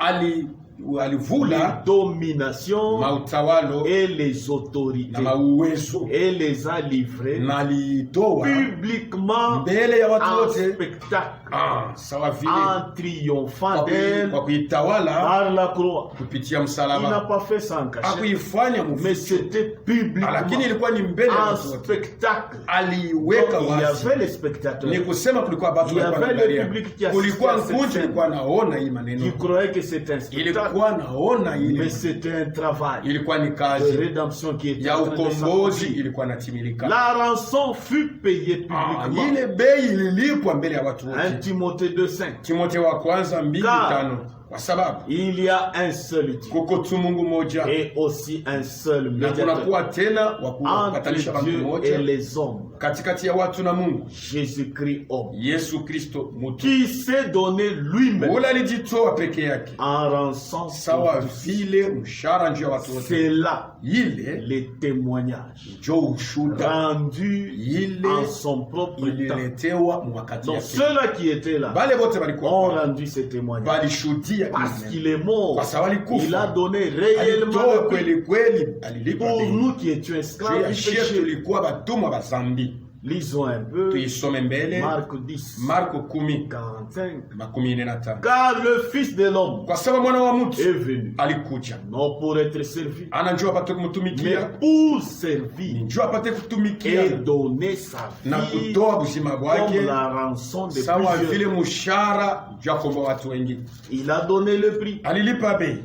S1: les dominations
S2: mautawalo
S1: et les autorités.
S2: na mauwezo,
S1: Et les a livrés
S2: na alitoa
S1: publiquement
S2: mbele ya watu
S1: en
S2: wote
S1: spectacle,
S2: sawa vile
S1: en triomphant d'elle
S2: kwa kuitawala
S1: par la croix.
S2: kupitia
S1: Il n'a
S2: msalaba.
S1: pas fait ça en cachette,
S2: Hakuifanya
S1: mais
S2: mficho,
S1: c'était publiquement
S2: lakini ilikuwa ni mbele ya
S1: en
S2: watu wote.
S1: spectacle.
S2: Aliweka
S1: Donc, il y
S2: wazi.
S1: avait les spectateurs
S2: Ni kusema kulikuwa watu
S1: Il y
S2: walikuwa
S1: avait le
S2: wanaangalia.
S1: public qui
S2: Kulikuwa
S1: assistait à cette
S2: nkundi
S1: scène.
S2: ilikuwa naona hii maneno.
S1: qui croyaient que c'était un spectacle,
S2: Ilikuwa naona
S1: mais
S2: ile.
S1: c'était un travail
S2: Ilikuwa ni
S1: de
S2: kazi
S1: rédemption qui était
S2: ya
S1: en train de
S2: ukombozi
S1: s'accomplir.
S2: ilikuwa natimilika.
S1: La rançon fut payée publiquement.
S2: Ile bei ililipwa mbele ya watu
S1: 1
S2: wote.
S1: Timothée 2:5.
S2: Timotheo wa kwanza 2:5. Kwa sababu
S1: Il y a un seul Dieu
S2: kuko tu Mungu moja
S1: et aussi un seul
S2: na
S1: médiateur
S2: kunakuwa tena wa kupatanisha
S1: entre
S2: watu
S1: Dieu et
S2: moja
S1: les hommes,
S2: katikati ya watu na Mungu,
S1: Jésus-Christ homme,
S2: Yesu Kristo mtu.
S1: qui s'est donné lui-même
S2: Ule alijitoa peke yake
S1: en rançon
S2: sawa
S1: pour tous.
S2: vile mshahara njoo ya watu wote.
S1: C'est là
S2: Ile
S1: les témoignages
S2: njoo ushuda
S1: rendus
S2: ile
S1: en son propre temps.
S2: ililetewa mwakati
S1: Donc
S2: yake.
S1: ceux-là qui étaient là
S2: Bale wote
S1: ont
S2: walikuwa
S1: rendu ces témoignages.
S2: walishuhudia
S1: Parce
S2: ile.
S1: qu'il est mort,
S2: Kwa sababu alikufa.
S1: il a donné réellement
S2: Alitoa
S1: le prix
S2: kweli kweli, alilipa
S1: pour
S2: bei.
S1: nous qui étions esclaves du
S2: Shie
S1: péché.
S2: tulikuwa batumwa ba zambi.
S1: Lisons un peu
S2: Tuisome mbele
S1: Marc 10,
S2: Marko 10
S1: 45.
S2: 45.
S1: Car le Fils de l'homme
S2: Kwa sababu mwana wa mtu
S1: est venu,
S2: alikuja
S1: non pour être servi,
S2: anajua apate
S1: mais
S2: kumtumikia,
S1: pour servir
S2: njoo apate kutumikia
S1: et donner sa
S2: na
S1: vie
S2: kutoa buzima
S1: comme
S2: bwake
S1: la rançon de
S2: sawa vile
S1: plusieurs.
S2: mshahara juu ya kuomba watu wengi.
S1: Il a donné le prix
S2: Alilipa bei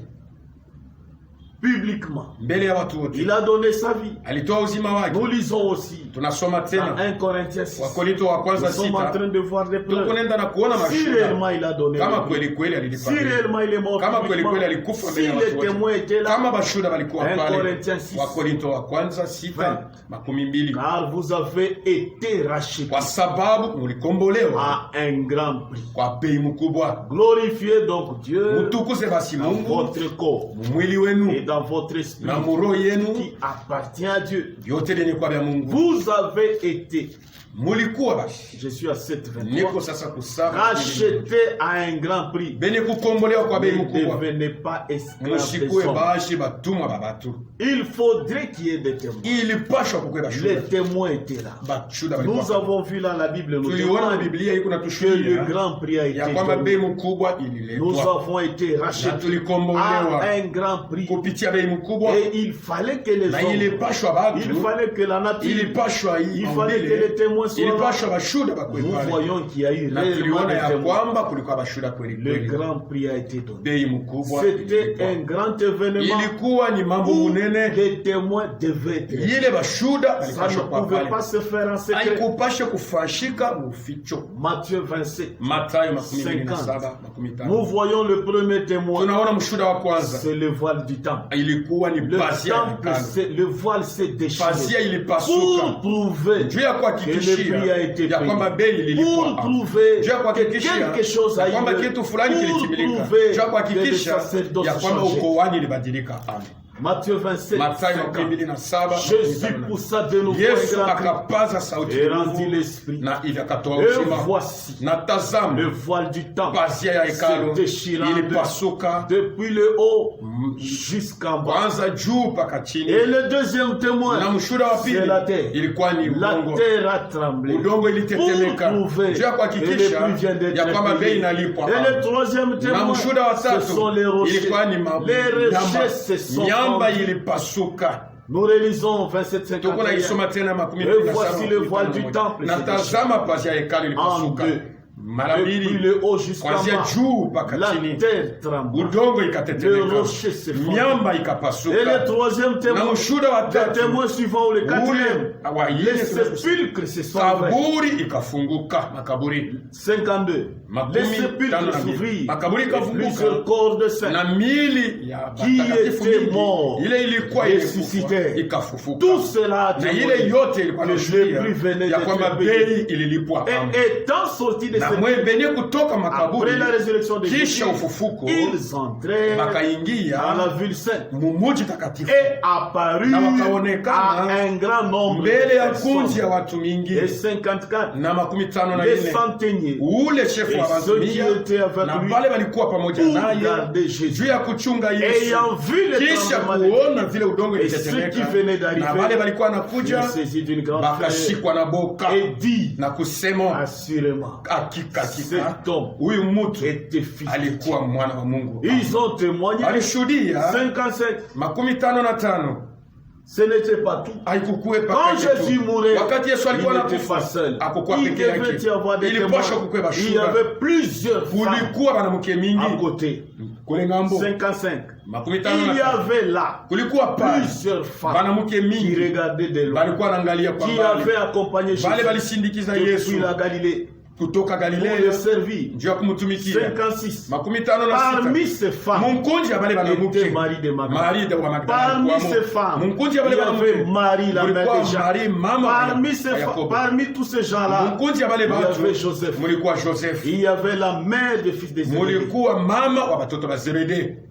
S1: publiquement.
S2: mbele ya watu wote,
S1: Il a donné sa vie.
S2: alitoa uzima wake.
S1: Nous lisons aussi
S2: Tunasoma
S1: dans
S2: tena
S1: 1 Corinthiens 6.
S2: Wakorinto wa
S1: Nous
S2: kwanza
S1: sommes en
S2: 6.
S1: train de voir des preuves.
S2: Tukunenda na kuona
S1: Si
S2: mashuhuda
S1: réellement il a donné
S2: kama
S1: le prix,
S2: kweli kweli alilipa
S1: si
S2: bei,
S1: réellement il est mort
S2: kama kweli
S1: publiquement,
S2: kweli alikufa
S1: si
S2: mbele ya
S1: les
S2: watu wote,
S1: témoins étaient là,
S2: kama bashuhuda walikuwa
S1: 1
S2: pale.
S1: Corinthiens 6.
S2: Wakorinto wa kwanza 6:20.
S1: car vous avez été rachetés
S2: Kwa sababu mulikombolewa
S1: à un grand prix.
S2: kwa bei mkubwa.
S1: Glorifiez donc Dieu
S2: Mutukuze basi
S1: dans
S2: Mungu
S1: votre corps
S2: mwili
S1: et
S2: wenu
S1: dans votre esprit
S2: na muroho yenu,
S1: qui appartient à Dieu.
S2: vyote ni kwa vya Mungu.
S1: Vous avez été,
S2: Mulikuwa basi,
S1: je suis à 7:23,
S2: niko sasa kusaba
S1: rachetés à un grand prix.
S2: benye kukombolewa kwa bei
S1: Ne
S2: mkubwa.
S1: devenez pas esclaves des
S2: Musikue
S1: hommes.
S2: bashi batumwa babatu,
S1: Il faudrait qu'il y ait des témoins.
S2: ilipashwa kukwe
S1: Les
S2: bashuda
S1: témoins étaient là.
S2: bashuda
S1: Nous
S2: walikuwa.
S1: avons vu dans la Bible, nous
S2: Tuliona na
S1: témoins
S2: Biblia iko
S1: que le
S2: natushuhudia
S1: grand prix a été
S2: ya kwamba bei
S1: donné.
S2: mkubwa
S1: Nous
S2: ililetwa
S1: avons été
S2: na
S1: rachetés
S2: tulikombolewa
S1: à un grand prix.
S2: kupitia bei mkubwa,
S1: Et il fallait que les
S2: na
S1: hommes,
S2: ilipashwa
S1: il
S2: batu,
S1: fallait que la nature,
S2: ilipashwa hii
S1: il fallait que les
S2: maumbile,
S1: témoins soient là.
S2: ilipashwa bashuda bakwe
S1: Nous
S2: pale,
S1: voyons qu'il y a eu
S2: na
S1: réellement
S2: tuliona
S1: des
S2: ya
S1: témoins.
S2: kwamba kulikuwa bashuda kweli
S1: Le
S2: kweli.
S1: grand prix a été donné.
S2: Bei mkubwa
S1: C'était
S2: ililipwa.
S1: un grand événement
S2: Ilikuwa ni mambo
S1: où
S2: munene,
S1: les témoins devaient être.
S2: ile bashuda
S1: Ça
S2: balipashwa
S1: ne
S2: kwa
S1: pouvait
S2: pale,
S1: pas se faire en secret.
S2: haikupasha kufashika muficho.
S1: Matthieu 27.
S2: Matayo 27
S1: Nous voyons le premier témoin,
S2: tunaona mshuda wa kwanza
S1: c'est le voile du temple.
S2: ilikuwa ni
S1: Le
S2: pazia ya
S1: temple,
S2: hekalu.
S1: le voile s'est déchiré
S2: Pazia
S1: pour
S2: ilipasuka
S1: prouver
S2: juu ya
S1: que le
S2: kuhakikishia
S1: prix a été
S2: ya kwamba bei
S1: payé,
S2: ililipwa,
S1: pour prouver
S2: juu ya
S1: que
S2: kuhakikishia
S1: quelque chose a
S2: ya kwamba
S1: eu lieu,
S2: kitu fulani
S1: pour
S2: kilitimilika,
S1: prouver
S2: juu ya
S1: que le
S2: kuhakikisha
S1: sacerdoce
S2: ya kwamba
S1: changeait.
S2: ukoani ilibadilika. Amen.
S1: Matthieu 27,
S2: Mathayo
S1: 50.
S2: 27
S1: Jésus poussa de nouveau
S2: Yesu
S1: un grand cri
S2: akapaza sauti
S1: et
S2: nguvu,
S1: rendit l'esprit.
S2: na ili akatoa
S1: Et
S2: uzima.
S1: voici
S2: Na tazama
S1: le voile du temple
S2: pazia ya
S1: se
S2: hekalu
S1: déchirant
S2: ilipasuka
S1: depuis le haut jusqu'en bas.
S2: kwanza juu mpaka chini,
S1: Et le deuxième témoin,
S2: na mshuhuda wa pili
S1: c'est la terre.
S2: ilikuwa ni
S1: La
S2: udongo.
S1: terre a tremblé
S2: Udongo ilitetemeka
S1: pour prouver
S2: juu ya
S1: que le
S2: kuhakikisha
S1: prix vient d'être
S2: ya kwamba bei
S1: payé.
S2: inalipwa.
S1: Et le troisième
S2: Na
S1: témoin,
S2: mshuhuda wa
S1: ce
S2: tatu
S1: sont les rochers.
S2: ilikuwa ni
S1: Les rochers se
S2: miamba.
S1: sont
S2: Miamba
S1: fendus.
S2: ilipasuka.
S1: Nous relisons
S2: Tuko
S1: 27-51.
S2: naisoma tena
S1: Et voici le voile du temple.
S2: na tazama pazia ya hekalu ilipasuka
S1: En deux.
S2: mara
S1: Depuis
S2: mbili
S1: le haut jusqu'en
S2: kuanzia
S1: bas,
S2: juu mpaka
S1: la
S2: chini,
S1: terre tremble.
S2: udongo
S1: Le
S2: ikatetemeka,
S1: rocher se fend.
S2: miamba
S1: Et le
S2: ikapasuka.
S1: troisième
S2: Na
S1: témoin,
S2: mshuhuda wa
S1: le
S2: tatu
S1: témoin suivant ou le quatrième,
S2: ule wa
S1: les
S2: yeye
S1: sépulcres se sont ouverts.
S2: kaburi ikafunguka, makaburi
S1: 52.
S2: Makumi
S1: Les sépulcres
S2: tano na mbili.
S1: s'ouvrirent
S2: Makaburi
S1: et
S2: ikafunguka.
S1: plusieurs corps de saints
S2: na mili ya
S1: qui
S2: batakatifu
S1: était
S2: mingi,
S1: mort,
S2: ile ilikuwa
S1: ressuscité.
S2: ikafufuka.
S1: Tout cela a
S2: Na ile
S1: témoigné
S2: yote ilikuwa
S1: que le
S2: inashuhudia
S1: prix venait
S2: ya
S1: d'être
S2: kwamba
S1: payé.
S2: bei ililipwa.
S1: Et étant sortis de
S2: Na
S1: cette
S2: mwenye kutoka makaburi
S1: après la résurrection de Jésus,
S2: kisha ufufuko
S1: ils entrèrent
S2: bakaingia
S1: dans la ville sainte
S2: mumuji takatifu
S1: et apparut
S2: na
S1: à
S2: wakaonekana
S1: un grand nombre de
S2: mbele ya kunzi
S1: personnes.
S2: ya watu mingi
S1: Et 54,
S2: na 54
S1: les centeniers,
S2: ule shefu wa
S1: et ceux qui
S2: bantu
S1: étaient avec
S2: na
S1: lui,
S2: wale walikuwa pamoja
S1: pour
S2: naye
S1: garder Jésus.
S2: juu ya kuchunga Yesu,
S1: Ayant vu le
S2: kisha
S1: tremblement de
S2: kuona
S1: terre,
S2: vile udongo
S1: et ceux qui
S2: ilitetemeka
S1: venaient d'arriver,
S2: na wale walikuwa
S1: furent
S2: wanakuja
S1: saisis d'une grande frayeur
S2: bakashikwa na boka
S1: et dit
S2: na kusema
S1: assurément
S2: hakika
S1: cet homme
S2: huyu mtu
S1: était fils de Dieu.
S2: alikuwa mwana wa Mungu.
S1: Ils ont témoigné.
S2: Alishuhudia
S1: 55.
S2: 55.
S1: Ce n'était pas tout.
S2: Haikukuwe paka
S1: Quand
S2: yetu.
S1: Jésus mourait,
S2: Wakati Yesu
S1: il
S2: alikuwa
S1: n'était pas
S2: anakufa
S1: seul.
S2: hakukuwa
S1: Il
S2: peke yake.
S1: devait y avoir des témoins.
S2: Ilipaswa kukuwe
S1: Il y
S2: bashuhuda.
S1: avait plusieurs femmes
S2: Kulikuwa wanamke
S1: à
S2: mingi
S1: côté.
S2: kule ngambo.
S1: 55.
S2: Makumi
S1: Il
S2: tano
S1: y
S2: na tano.
S1: avait là
S2: Kulikuwa pale
S1: plusieurs femmes
S2: wanamke
S1: qui
S2: mingi
S1: regardaient de loin,
S2: walikuwa wanaangalia kwa
S1: qui
S2: mbali.
S1: avaient accompagné Jésus
S2: Wale walisindikiza Yesu
S1: depuis la Galilée
S2: kutoka
S1: pour le
S2: Galilea
S1: servir.
S2: njoo kumtumikia.
S1: 56.
S2: 56.
S1: Parmi ces femmes,
S2: Munkunji abale
S1: était
S2: banamuke
S1: Marie de Magdala.
S2: Marie de wa Magdala.
S1: Parmi
S2: kwamo.
S1: ces femmes,
S2: Munkunji
S1: il
S2: abale
S1: y avait
S2: banamuke
S1: Marie, la mère
S2: mulikuwa
S1: de Jean.
S2: Marie mama
S1: Parmi,
S2: ya Yakobo.
S1: parmi tous ces gens-là,
S2: Munkunji abale
S1: il y
S2: batu
S1: avait Joseph.
S2: mulikuwa Joseph.
S1: Il y avait la mère des fils des Zébédée.
S2: Mulikuwa mama wa watoto wa Zebede.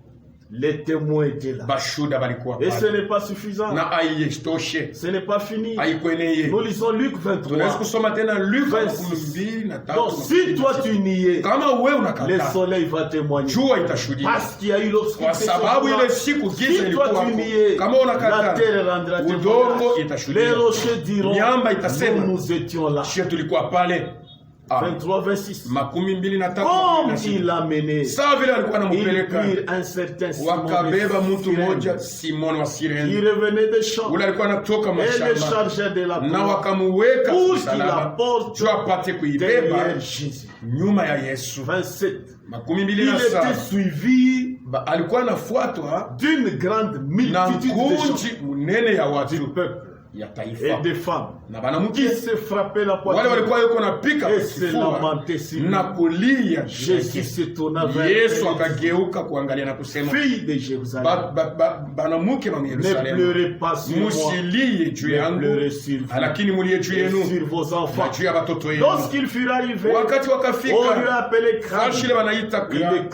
S1: Les témoins étaient là.
S2: Bashuda balikuwa
S1: Et ce
S2: pale.
S1: n'est pas suffisant.
S2: Na haitoshe.
S1: Ce n'est pas fini.
S2: Haikweneye.
S1: Nous lisons Luc
S2: Tunaweza
S1: 23.
S2: kusoma tena Luka
S1: 26.
S2: 12:3.
S1: Donc si toi tu n'y es,
S2: Kama wewe
S1: le
S2: unakataa,
S1: soleil va témoigner.
S2: jua itashuhudia.
S1: Parce qu'il y a eu
S2: Kwa
S1: l'obscurité.
S2: sababu ile siku giza
S1: Si toi
S2: ilikuwa
S1: tu n'y
S2: hapo.
S1: es,
S2: Kama
S1: la
S2: unakataa,
S1: terre rendra
S2: udongo
S1: témoignage. Les
S2: itashuhudia.
S1: rochers diront,
S2: Miamba itasema,
S1: nous étions là.
S2: Shia tulikuwa pale.
S1: 23, 26.
S2: 23.
S1: Comme il l'a mené,
S2: Sawa vile alikuwa
S1: ils
S2: anampeleka.
S1: prirent un certain Simon
S2: Wakabeba
S1: de
S2: mtu
S1: Cyrène,
S2: mmoja Simon wa
S1: qui
S2: Sireni.
S1: revenait des champs
S2: Ule alikuwa anatoka
S1: et le
S2: mashamba
S1: chargeait de la
S2: na
S1: croix
S2: wakamuweka
S1: pour qu'il
S2: msalaba
S1: apporte
S2: juu apate kuibeba
S1: derrière Jésus.
S2: nyuma ya Yesu.
S1: 27. Il
S2: 27.
S1: était suivi
S2: Alikuwa anafuatwa
S1: d'une grande
S2: na
S1: multitude de gens,
S2: kunji munene ya
S1: du
S2: watu
S1: peuple
S2: ya
S1: et
S2: taifa
S1: des femmes
S2: na
S1: qui
S2: banamuke
S1: se frappaient la
S2: wale
S1: poitrine
S2: walikuwa yuko napika
S1: et se
S2: kifua
S1: lamentaient sur lui.
S2: na kulia.
S1: Jésus se tourna vers
S2: Yesu
S1: elle,
S2: akageuka kuangalia na kusema,
S1: fille de Jérusalem,
S2: banamuke wa
S1: ne
S2: Yerusalemu,
S1: pleurez pas sur moi,
S2: musilie juu
S1: mais
S2: yangu,
S1: pleurez sur vous
S2: lakini mulie juu
S1: et
S2: yenu
S1: sur vos
S2: na
S1: enfants.
S2: juu ya watoto wenu.
S1: Lorsqu'ils furent arrivés,
S2: Wakati
S1: on lui
S2: wakafika
S1: appelait
S2: fashile
S1: Christ.
S2: wanaita
S1: Ils le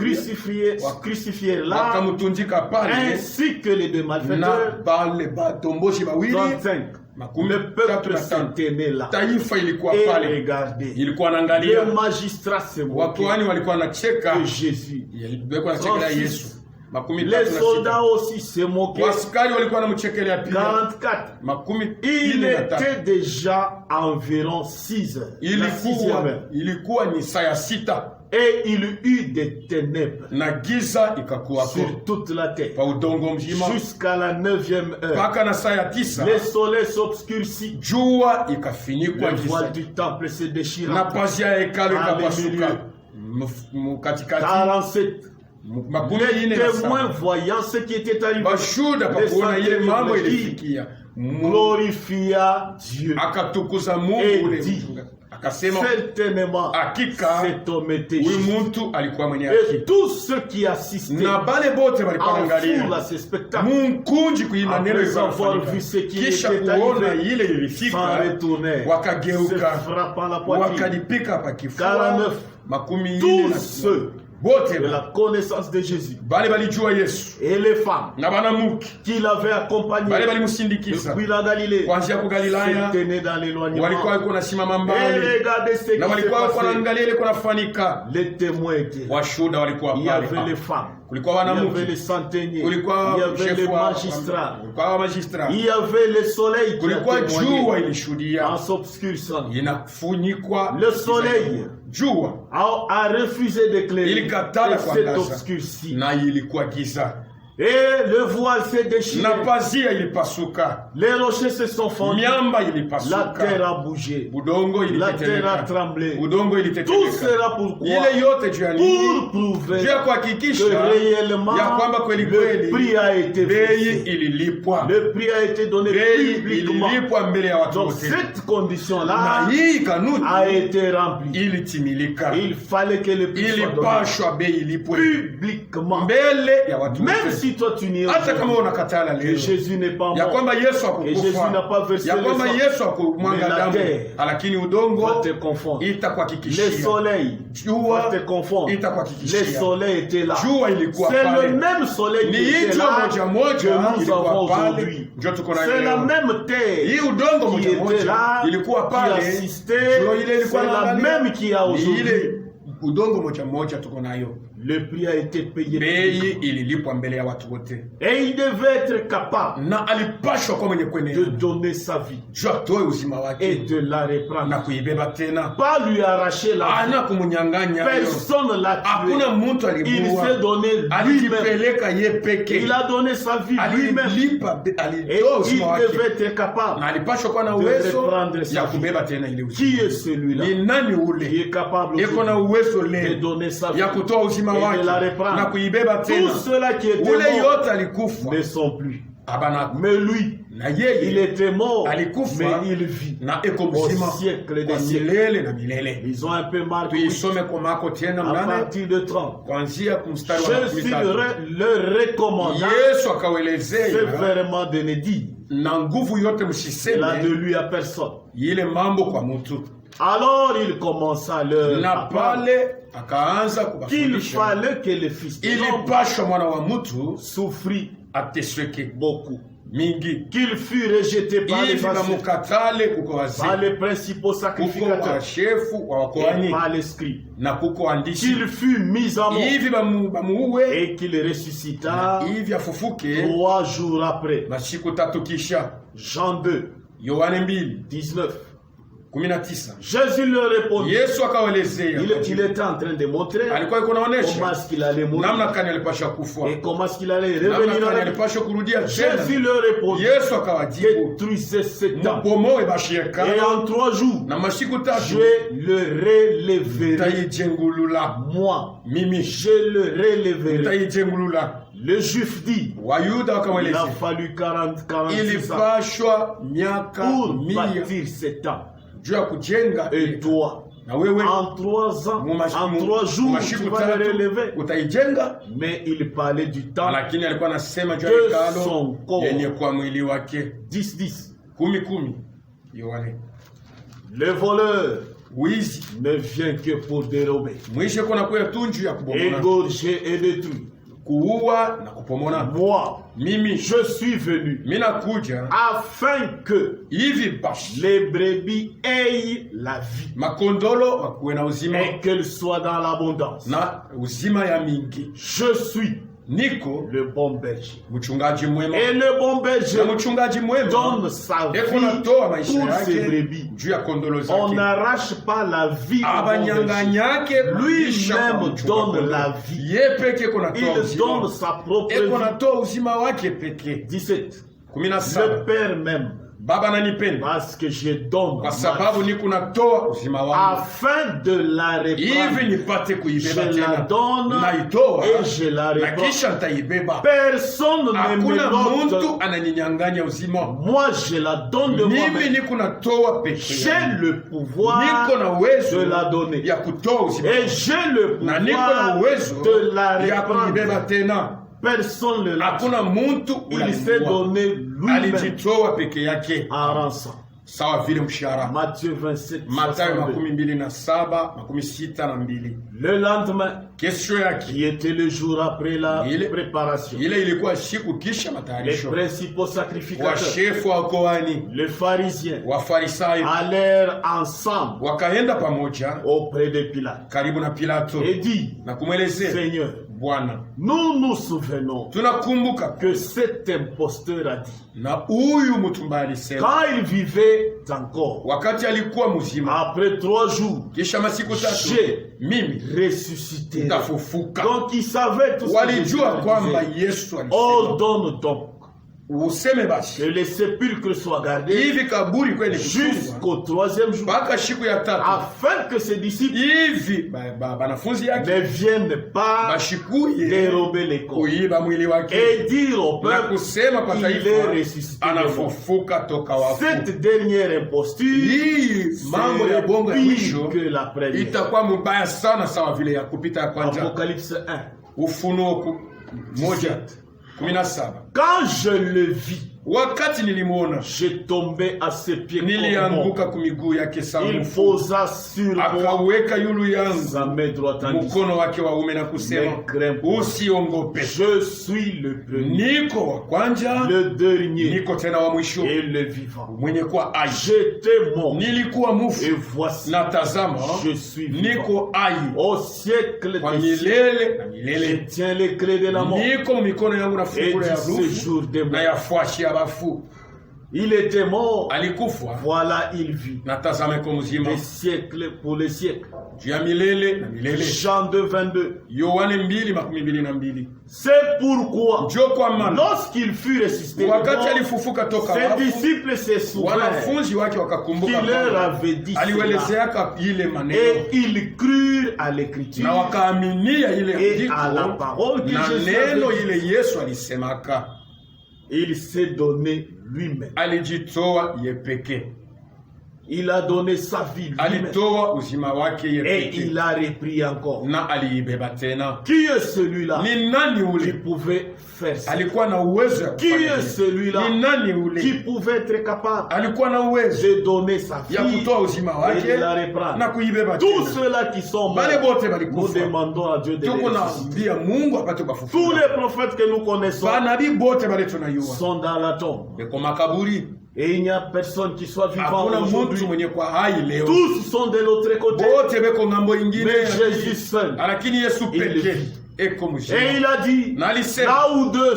S1: crucifièrent là,
S2: wakamutundika pale
S1: ainsi que les deux
S2: na
S1: malfaiteurs.
S2: bale batomboshi bawili
S1: 35.
S2: makumi
S1: Le
S2: tatu
S1: peuple
S2: na tano.
S1: s'est tenu là
S2: Taifa ilikuwa
S1: et
S2: pale
S1: regardez.
S2: ilikuwa naangalia,
S1: Les magistrats se moquaient
S2: watuani walikuwa nacheka
S1: de Jésus.
S2: walikuwa nachekelea
S1: 36.
S2: Yesu. Makumi
S1: Les
S2: tatu na
S1: soldats
S2: sita.
S1: aussi se moquaient.
S2: Waskari walikuwa namchekelea pia.
S1: 44.
S2: Makumi
S1: Il
S2: ine na tatu.
S1: était déjà environ 6 heures. La sixième heure.
S2: Ilikuwa ni saa ya sita
S1: Et il eut des ténèbres
S2: na giza ikakuwako
S1: sur toute la terre
S2: pa udongo mzima
S1: jusqu'à la 9e heure.
S2: mpaka na saa ya tisa
S1: Le soleil s'obscurcit.
S2: jua ikafinikwa
S1: Le
S2: giza
S1: voile du temple se
S2: na
S1: déchira.
S2: pazia ya hekalu
S1: Dans le
S2: ikapasuka katikati.
S1: 47.
S2: Makumi
S1: Les
S2: ine na
S1: témoins
S2: saba
S1: voyant ce qui était arrivé,
S2: bashuda pa kuona ile mambo ilifikia,
S1: glorifia Dieu.
S2: akatukuza Mungu
S1: Et
S2: ule
S1: dit,
S2: mtu. Akasema
S1: certainement,
S2: hakika
S1: cet homme était
S2: huyu
S1: juste.
S2: mtu alikuwa mwenye haki.
S1: Et tous ceux qui assistaient
S2: Na bale bote walikuwa
S1: en foule à
S2: wanaangalia
S1: ce spectacle,
S2: Munkunji kuina neno
S1: après avoir
S2: ilifanyika.
S1: vu ce qui
S2: Kisha
S1: était
S2: kuona
S1: arrivé,
S2: ile
S1: s'en
S2: ilifika
S1: retournèrent, se
S2: wakageuka
S1: frappant la poitrine.
S2: wakalipika pa kifua.
S1: 49.
S2: Makumi ine
S1: Tous
S2: na
S1: ceux
S2: bote
S1: de la connaissance de Jésus
S2: bale balijua Yesu
S1: et les femmes
S2: na banamuke
S1: qui l'avaient accompagné
S2: bale balimusindikiza
S1: depuis la Galilée
S2: kuanzia ku
S1: se
S2: Galilaya,
S1: tenaient dans l'éloignement.
S2: walikuwa wako nasimama
S1: Et
S2: mbali
S1: regardez ce qui
S2: na
S1: s'est
S2: walikuwa wako
S1: passé.
S2: naangalia ile kunafanyika.
S1: Les témoins étaient là.
S2: Washuhuda walikuwa
S1: Il y
S2: pale,
S1: avait les femmes,
S2: kulikuwa
S1: il y avait
S2: wanamuke,
S1: les centeniers,
S2: kulikuwa
S1: il y avait les
S2: shefu wa
S1: magistrats,
S2: kulikuwa magistrat,
S1: il y avait le soleil qui a
S2: kulikuwa jua
S1: témoigné
S2: ilishuhudia
S1: en s'obscurcissant.
S2: inafunikwa.
S1: Le soleil
S2: jua
S1: a refusé d'éclairer
S2: Il
S1: et
S2: katala
S1: s'est
S2: kuangaza
S1: obscurci.
S2: na ilikuwa giza
S1: Et le voile s'est déchiré.
S2: na pazia ilipasuka,
S1: Les rochers se sont fendus.
S2: miamba
S1: La terre
S2: ilipasuka,
S1: a bougé.
S2: udongo
S1: La terre a
S2: ilitetemeka,
S1: tremblé.
S2: udongo
S1: Tout
S2: ilitetemeka.
S1: sera pourquoi?
S2: Ile yote juu ya nini?
S1: Pour prouver
S2: Juu ya
S1: que
S2: kuhakikisha
S1: réellement
S2: ya kwamba kweli
S1: le
S2: kweli
S1: prix a été
S2: bei
S1: versé.
S2: ililipwa,
S1: Le prix a été donné
S2: bei
S1: publiquement.
S2: ililipwa mbele ya watu
S1: Donc
S2: wote,
S1: cette condition-là
S2: na hii kanuni
S1: a été remplie.
S2: ilitimilika.
S1: Il fallait que le prix soit donné
S2: Ilipashwa bei ilipwe
S1: publiquement.
S2: mbele ya watu
S1: Même
S2: wote.
S1: si si toi tu nie
S2: hata kama unakatala
S1: que
S2: leo
S1: Jésus n'est pas
S2: ya
S1: mort,
S2: kwamba Yesu
S1: et Jésus n'a
S2: hakukufa,
S1: pas versé
S2: ya
S1: le
S2: kwamba
S1: sang,
S2: Yesu hakumwaga
S1: mais la
S2: damu,
S1: terre
S2: lakini udongo
S1: va te confondre. Les
S2: itakuhakikishia,
S1: soleils
S2: jua
S1: va te confondre. Les
S2: itakuhakikishia.
S1: soleils étaient là.
S2: Jua ilikuwa
S1: C'est
S2: pale.
S1: le même soleil
S2: Ni
S1: qui
S2: hii
S1: était
S2: jua
S1: là
S2: moja moja
S1: que nous
S2: ilikuwa
S1: avons
S2: pale,
S1: aujourd'hui.
S2: ndio tuko nayo
S1: C'est la
S2: leo.
S1: même
S2: Hii
S1: terre
S2: udongo
S1: qui
S2: moja
S1: était
S2: moja
S1: là,
S2: ilikuwa
S1: qui
S2: pale,
S1: assistait.
S2: jua ile ilikuwa
S1: C'est la
S2: inaangalia.
S1: même qui a
S2: Ni
S1: aujourd'hui.
S2: ile udongo moja moja tuko nayo.
S1: Le prix a été payé.
S2: Bei ililipwa mbele ya watu wote,
S1: Et il devait être capable
S2: na alipashwa kwa mwenye
S1: de
S2: kuenea
S1: donner sa vie
S2: juu atoe uzima
S1: et
S2: wake
S1: de la
S2: na
S1: reprendre.
S2: kuibeba tena,
S1: Pas lui arracher la vie.
S2: ana kumunyang'anya.
S1: Personne ne l'a tué.
S2: Hakuna mtu
S1: Il s'est
S2: alimuua,
S1: donné lui-même.
S2: alijipeleka ye peke,
S1: Il a donné sa vie lui-même.
S2: alilipa,
S1: Et
S2: alitoa
S1: il
S2: uzima wake,
S1: devait être capable.
S2: na alipashwa kuwa na
S1: de
S2: uwezo
S1: reprendre sa
S2: ya
S1: vie.
S2: kubeba tena ile uzima.
S1: Qui est celui-là
S2: Ni nani
S1: qui
S2: ule
S1: est capable
S2: iko na
S1: aujourd'hui
S2: uwezo
S1: de
S2: leo
S1: donner sa vie
S2: ya kutoa uzima
S1: et de
S2: wake
S1: la reprendre?
S2: na kuibeba tena?
S1: Tous ceux-là qui étaient
S2: Ule
S1: morts
S2: yote alikufa
S1: ne sont plus.
S2: abana,
S1: Mais lui,
S2: na
S1: il
S2: yeye
S1: était mort,
S2: alikufa
S1: mais il vit
S2: na eko
S1: au
S2: mzima
S1: siècle
S2: kwa
S1: des siècles.
S2: milele na milele.
S1: Ils ont un peu marqué
S2: Tuisome kwa Marko tena
S1: à
S2: mnane
S1: partir de 30.
S2: kuanzia kumstari wa
S1: Je suis
S2: 13.
S1: le recommandant
S2: Yesu akawelezea
S1: sévèrement de ne dire
S2: na nguvu yote
S1: cela de
S2: msiseme
S1: lui à personne.
S2: ile mambo kwa mtu.
S1: Alors il commença leur
S2: Na
S1: apprendre
S2: pale akaanza
S1: qu'il
S2: kubafundisha
S1: fallait que le Fils de l'homme
S2: ilipashwa mwana wa mtu
S1: souffrit
S2: atesweke
S1: beaucoup,
S2: mingi,
S1: qu'il fut rejeté par les
S2: hivi
S1: anciens,
S2: bamukatale kuko
S1: par
S2: wazee,
S1: les principaux
S2: kuko
S1: sacrificateurs
S2: washefu wa
S1: et
S2: wakohani
S1: par les scribes,
S2: na kuko waandishi,
S1: qu'il fut mis à mort
S2: hivi bamuue,
S1: et qu'il ressuscita
S2: hivi afufuke
S1: 3 jours après.
S2: masiku tatu kisha.
S1: Jean 2,
S2: Yohane 2:19.
S1: 19. Jésus leur répondit.
S2: Yesu akawelezea,
S1: Il était en train de montrer
S2: alikuwa yuko naonesha
S1: comment est-ce qu'il allait mourir
S2: namna kani alipasha kufa,
S1: et comment est-ce qu'il allait
S2: namna
S1: revenir
S2: kani
S1: à la vie.
S2: alipasha kurudia
S1: Jésus
S2: tena.
S1: leur répondit.
S2: Yesu akawajibu,
S1: Détruisez cet homme
S2: mubomoe bashieka
S1: et en 3 jours
S2: na masiku tatu
S1: je le relèverai.
S2: taijengulula.
S1: Moi,
S2: Mimi
S1: je le relèverai.
S2: taijengulula.
S1: Le juif dit,
S2: Wayuda
S1: il a
S2: wakamwelezea
S1: fallu 46 ans
S2: ilipashwa miaka
S1: pour
S2: 100
S1: bâtir cet homme.
S2: juu ya kujenga
S1: Et toi,
S2: na wewe
S1: en 3 ans, en 3 jours, tu vas le relever.
S2: utaijenga.
S1: Mais il parlait du temps.
S2: Lakini alikuwa anasema juu ya
S1: De
S2: hekalo
S1: son corps.
S2: yenye kwa mwili wake.
S1: 10.
S2: 10:10 Yohane.
S1: Le voleur
S2: Wizi
S1: ne vient que pour dérober,
S2: mwisho kuna kuya tunju ya kubomola,
S1: égorger et détruire.
S2: kuua na kupomona.
S1: Moi,
S2: Mimi
S1: je suis venu
S2: nakuja
S1: afin que
S2: hivi basi
S1: les brebis aient la vie
S2: makondolo wakuwe na uzima
S1: et qu'elles soient dans l'abondance.
S2: na uzima ya mingi.
S1: Je suis
S2: Niko
S1: le bon berger.
S2: mchungaji mwema,
S1: Et le bon berger
S2: na mchungaji mwema
S1: donne sa vie
S2: eko natoa maisha
S1: pour ses
S2: yake
S1: brebis.
S2: juu ya kondolo
S1: On
S2: zake.
S1: n'arrache pas la vie du bon berger.
S2: Abanyanganyake
S1: Lui-même donne la vie.
S2: ye peke eko natoa
S1: Il
S2: uzima,
S1: donne sa propre
S2: eko
S1: vie.
S2: natoa uzima wake peke.
S1: 17.
S2: 17
S1: Le Père même,
S2: Baba nanipenda
S1: parce que je donne
S2: kwa
S1: ma
S2: sababu
S1: vie,
S2: niko natoa uzima wangu
S1: afin de la
S2: hivi
S1: reprendre.
S2: nipate kuibeba
S1: Je la
S2: tena,
S1: donne
S2: naitoa
S1: et je la
S2: na
S1: reprends.
S2: kisha nitaibeba.
S1: Personne ne me
S2: Hakuna muntu
S1: donne.
S2: ananinyang'anya uzima,
S1: Moi, je la donne de
S2: mimi
S1: moi-même.
S2: niko natoa peke
S1: J'ai
S2: yangu.
S1: le pouvoir
S2: Niko na uwezo
S1: de la donner.
S2: ya kutoa uzima
S1: Et j'ai le
S2: na niko na
S1: pouvoir
S2: uwezo
S1: de la
S2: ya kuibeba
S1: reprendre.
S2: tena.
S1: Personne ne l'a.
S2: Hakuna muntu
S1: Il s'est donné lui-même
S2: alijitoa peke yake
S1: en rançon.
S2: sawa vile mshahara.
S1: Matthieu 27,
S2: Mathayo
S1: 62.
S2: 27:62.
S1: Le lendemain,
S2: Kesho yake
S1: qui était le jour après la préparation,
S2: ile ilikuwa siku kisha
S1: les
S2: matayarisho,
S1: principaux sacrificateurs,
S2: washefu wa koani,
S1: les pharisiens,
S2: wafarisayo
S1: allèrent ensemble
S2: wakaenda pamoja
S1: auprès de Pilate
S2: karibu na Pilato
S1: et dit,
S2: na kumwelezea,
S1: Seigneur,
S2: Bwana,
S1: nous nous souvenons
S2: tunakumbuka
S1: que cet imposteur a dit,
S2: na huyu mtumba alisema
S1: quand il vivait encore,
S2: wakati alikuwa mzima,
S1: après 3 jours,
S2: kisha masiku tatu
S1: j'ai
S2: mimi
S1: ressuscité.
S2: nitafufuka.
S1: Donc il savait tout ce que
S2: Walijua
S1: Jésus
S2: kwamba
S1: disait.
S2: Yesu
S1: Oh,
S2: alisema
S1: donne donc
S2: useme basi
S1: que les sépulcres soient gardés
S2: hivi kaburi kweli kufungwa
S1: jusqu'au 3e jour,
S2: mpaka siku ya tatu,
S1: afin que ses disciples
S2: hivi banafunzi
S1: ne
S2: yake
S1: viennent pas
S2: bashikuye
S1: dérober les corps
S2: kuiba mwili wake
S1: et dire au
S2: na
S1: peuple
S2: kusema kwa
S1: qu'il est
S2: taifa
S1: ressuscité de mort.
S2: anafufuka toka wafu.
S1: Cette dernière imposture,
S2: Hii mambo ya bongo ya
S1: c'est
S2: mwisho
S1: pire que la première.
S2: itakuwa mbaya sana, sawa vile ya kupita ya kwanza.
S1: Apocalypse 1,
S2: Ufunuo 1:17 17.
S1: Quand je le vis,
S2: Wakati nilimuona,
S1: j'ai tombé à ses pieds.
S2: nilianguka kumiguu yake
S1: Il
S2: sambufu,
S1: posa sur moi
S2: akaweka yulu yangu
S1: sa main droite en disant,
S2: mkono wake wa ume na kusema,
S1: ne crains pas.
S2: usiongope,
S1: Je suis le premier,
S2: niko wa kwanja,
S1: le dernier
S2: niko tena wa mwisho,
S1: et le vivant.
S2: mwenye kuwa ai.
S1: J'étais mort
S2: Nilikuwa
S1: et
S2: mufu,
S1: voici,
S2: na tazama
S1: je suis vivant.
S2: niko ai
S1: Au siècle
S2: kwa
S1: des siècles,
S2: milele na
S1: je
S2: milele.
S1: tiens les clés de la mort
S2: Niko mikono yangu na
S1: et
S2: fungulo ya
S1: du
S2: rufu
S1: séjour des
S2: na
S1: morts.
S2: ya fwashi ya bafu.
S1: Il était mort,
S2: Alikufa
S1: voilà il vit.
S2: na tazama iko mzima
S1: Des siècles pour les siècles.
S2: juu ya milele na milele.
S1: Jean 2, 22.
S2: Yohane 2:22.
S1: C'est pourquoi,
S2: Njo kwa maana
S1: lorsqu'il fut ressuscité,
S2: wakati alifufuka toka
S1: ses
S2: wafu,
S1: disciples se souvinrent
S2: wanafunzi wake wakakumbuka
S1: qu'il leur
S2: kwamba
S1: avait dit cela.
S2: aliwelezeaka ile maneno
S1: Et ils crurent à l'écriture
S2: na wakaaminia ile
S1: et à la
S2: andiko
S1: parole que
S2: na
S1: Jésus
S2: neno
S1: avait dit.
S2: ile Yesu alisemaka.
S1: Il s'est donné lui-même.
S2: Alijitoa ye pekee,
S1: Il a donné sa vie lui-même.
S2: alitoa uzima wake ye
S1: Et
S2: pekee
S1: il a repris encore.
S2: na aliibeba tena.
S1: Qui est celui-là
S2: Ni nani
S1: qui
S2: ule
S1: pouvait faire ça?
S2: alikuwa na uwezo ya
S1: Qui
S2: kufanya
S1: est
S2: hivyo?
S1: celui-là
S2: Ni nani
S1: qui
S2: ule
S1: pouvait être capable
S2: alikuwa na uwezo
S1: de donner sa
S2: ya
S1: vie
S2: kutoa uzima
S1: et
S2: wake
S1: de la reprendre?
S2: na kuibeba
S1: Tous
S2: tena?
S1: ceux-là qui sont morts,
S2: Bale bote
S1: nous
S2: balikufa,
S1: demandons à Dieu de les
S2: tuko
S1: ressusciter.
S2: naambia Mungu apate
S1: Tous
S2: kuwafufulia.
S1: les prophètes que nous connaissons
S2: Banabii bote bale tunayua
S1: sont dans la tombe.
S2: beko makaburi,
S1: Et il n'y a personne qui soit vivant
S2: hakuna
S1: aujourd'hui.
S2: mtu mwenye kwa hai leo,
S1: Tous sont de l'autre côté.
S2: bote beko ngambo ingine,
S1: Mais Jésus seul.
S2: lakini Yesu
S1: Il
S2: pekee
S1: vit.
S2: eko
S1: Et
S2: mzima.
S1: il a dit,
S2: Na alisema
S1: là où deux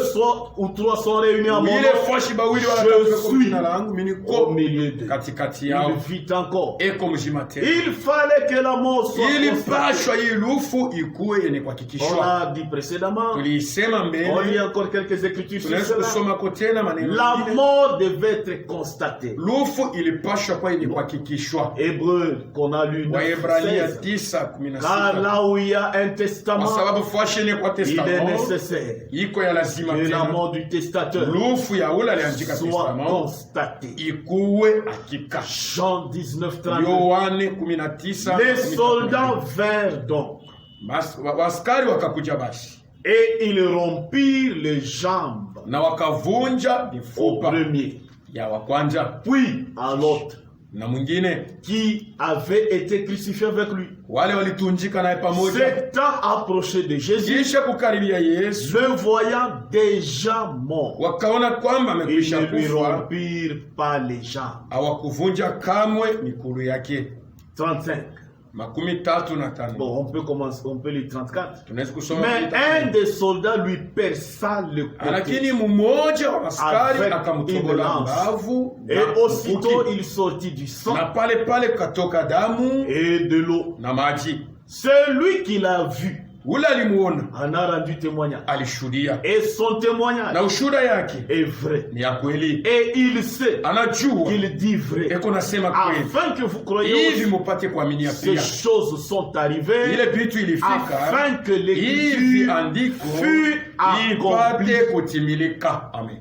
S1: ou trois sont réunis à mon
S2: ile
S1: nom,
S2: fashi bawili wala
S1: Je
S2: tatu beko
S1: suis
S2: jina langu, mimi
S1: au
S2: niko
S1: milieu d'eux.
S2: katikati yao,
S1: Il vit encore.
S2: eko mzima tena.
S1: Il fallait que la mort soit constatée.
S2: Ilipashwa hii lufu ikuwe yenye
S1: On
S2: kuhakikishwa.
S1: l'a dit précédemment.
S2: Tuliisema
S1: On lit
S2: mbele,
S1: encore quelques écritures sur
S2: tunaweza
S1: cela.
S2: kusoma ko tena maneno
S1: La
S2: mengine.
S1: mort devait être constatée.
S2: Lufu ilipashwa kwa yenye kuhakikishwa.
S1: Hébreu qu'on a lu 9,
S2: Waebrania
S1: 16.
S2: 9:16.
S1: Car là où il y a un
S2: Kwa
S1: testament,
S2: sababu fashi yenye kwa
S1: il est
S2: testament
S1: nécessaire
S2: iko ya lazima
S1: que la
S2: tena.
S1: mort du testateur
S2: Lufu ya ule aliandika
S1: soit
S2: testament
S1: constatée.
S2: ikuwe hakika.
S1: Jean 19, 32.
S2: Yohane 19.
S1: Les soldats vinrent donc
S2: Waskari wakakuja basi
S1: et ils rompirent les jambes
S2: na wakavunja
S1: au
S2: mifupa
S1: premier,
S2: ya wa kwanza
S1: puis à l'autre
S2: na mwingine,
S1: qui avait été crucifié avec lui.
S2: wale walitunjika naye pamoja.
S1: S'étant approché de Jésus,
S2: Kisha kukaribia Yesu,
S1: le voyant déjà mort,
S2: wakaona kwamba
S1: ils
S2: amekwisha
S1: ne lui
S2: kufa,
S1: rompirent pas les jambes.
S2: hawakuvunja kamwe mikulu yake.
S1: 35.
S2: 35.
S1: Bon, on peut commencer, on peut lire 34.
S2: Tunaweza kusoma
S1: Mais un des soldats lui perça le côté.
S2: lakini mmoja wa askari
S1: Avec
S2: akamtobola
S1: une lance.
S2: mbavu
S1: Et
S2: na
S1: aussitôt
S2: mkuki,
S1: il sortit du sang
S2: na pale pale katoka damu
S1: et de l'eau.
S2: na maji.
S1: Celui qui l'a vu
S2: Ule alimuona,
S1: en a rendu témoignage.
S2: alishuhudia,
S1: Et son témoignage
S2: na ushuhuda yake
S1: est vrai.
S2: ni ya kweli.
S1: Et il sait
S2: Anajua
S1: qu'il dit vrai.
S2: eko nasema kweli,
S1: Afin que vous croyiez
S2: hivi
S1: aussi,
S2: mupate kuaminia
S1: ces
S2: pia.
S1: choses sont arrivées
S2: Ile vitu ilifika
S1: afin que
S2: hivi
S1: l'écriture
S2: andiko
S1: fût accomplie.
S2: ipate kutimilika. Amen.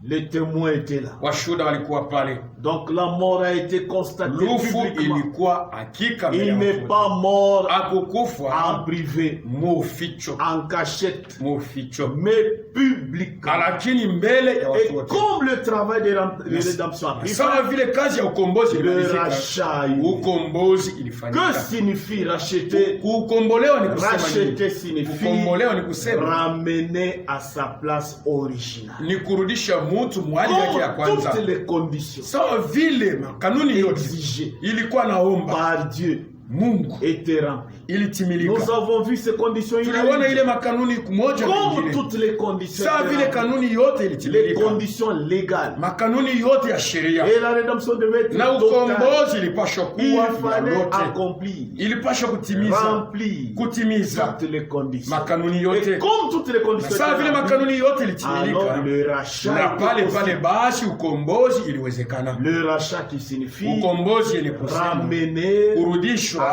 S1: Les témoins étaient là.
S2: Washuhuda walikuwa pale.
S1: Donc la mort a été constatée
S2: Lufu
S1: publiquement.
S2: ilikuwa hakika mbele
S1: Il
S2: ya
S1: n'est
S2: watu.
S1: pas mort
S2: Akukufa
S1: en privé,
S2: muficho,
S1: en cachette,
S2: muficho,
S1: mais publiquement.
S2: lakini mbele ya
S1: Et
S2: watu wote.
S1: comme le travail de rédemption a pris
S2: Sawa
S1: fin,
S2: vile kazi ya ukombozi
S1: le
S2: ilifanyika,
S1: rachat a eu.
S2: ukombozi
S1: Que
S2: ilifanyika.
S1: signifie racheter?
S2: Kukombolewa ni kusema
S1: Racheter
S2: nini?
S1: signifie
S2: Kukombolewa ni kusema
S1: ramener à sa place originale.
S2: ni kurudisha mtu mwali yake ya
S1: Comme
S2: kwanza.
S1: toutes les conditions
S2: Sawa vile kanuni yote
S1: exigées
S2: ilikuwa naomba
S1: par Dieu
S2: Mungu
S1: étaient remplies.
S2: ilitimilika.
S1: Nous avons vu ces conditions.
S2: Tuliona ile makanuni moja
S1: Comme
S2: nyingine.
S1: toutes les conditions.
S2: Sawa vile
S1: étaient remplies.
S2: kanuni yote
S1: Les
S2: ilitimilika.
S1: conditions légales.
S2: Makanuni yote ya sheria
S1: Et la rédemption devait être
S2: na
S1: totale.
S2: ukombozi ilipashwa
S1: Il
S2: kuwa ya
S1: fallait
S2: yote,
S1: accomplir,
S2: ilipashwa kutimiza
S1: remplir
S2: kutimiza
S1: toutes les conditions.
S2: makanuni
S1: Et
S2: yote.
S1: comme toutes les
S2: Na
S1: conditions
S2: sawa vile
S1: étaient remplies,
S2: makanuni yote
S1: alors
S2: ilitimilika,
S1: le rachat
S2: na
S1: était
S2: pale
S1: possible.
S2: pale basi ukombozi iliwezekana.
S1: Le rachat qui signifie
S2: Ukombozi yenye kusema
S1: ramener à sa
S2: kurudishwa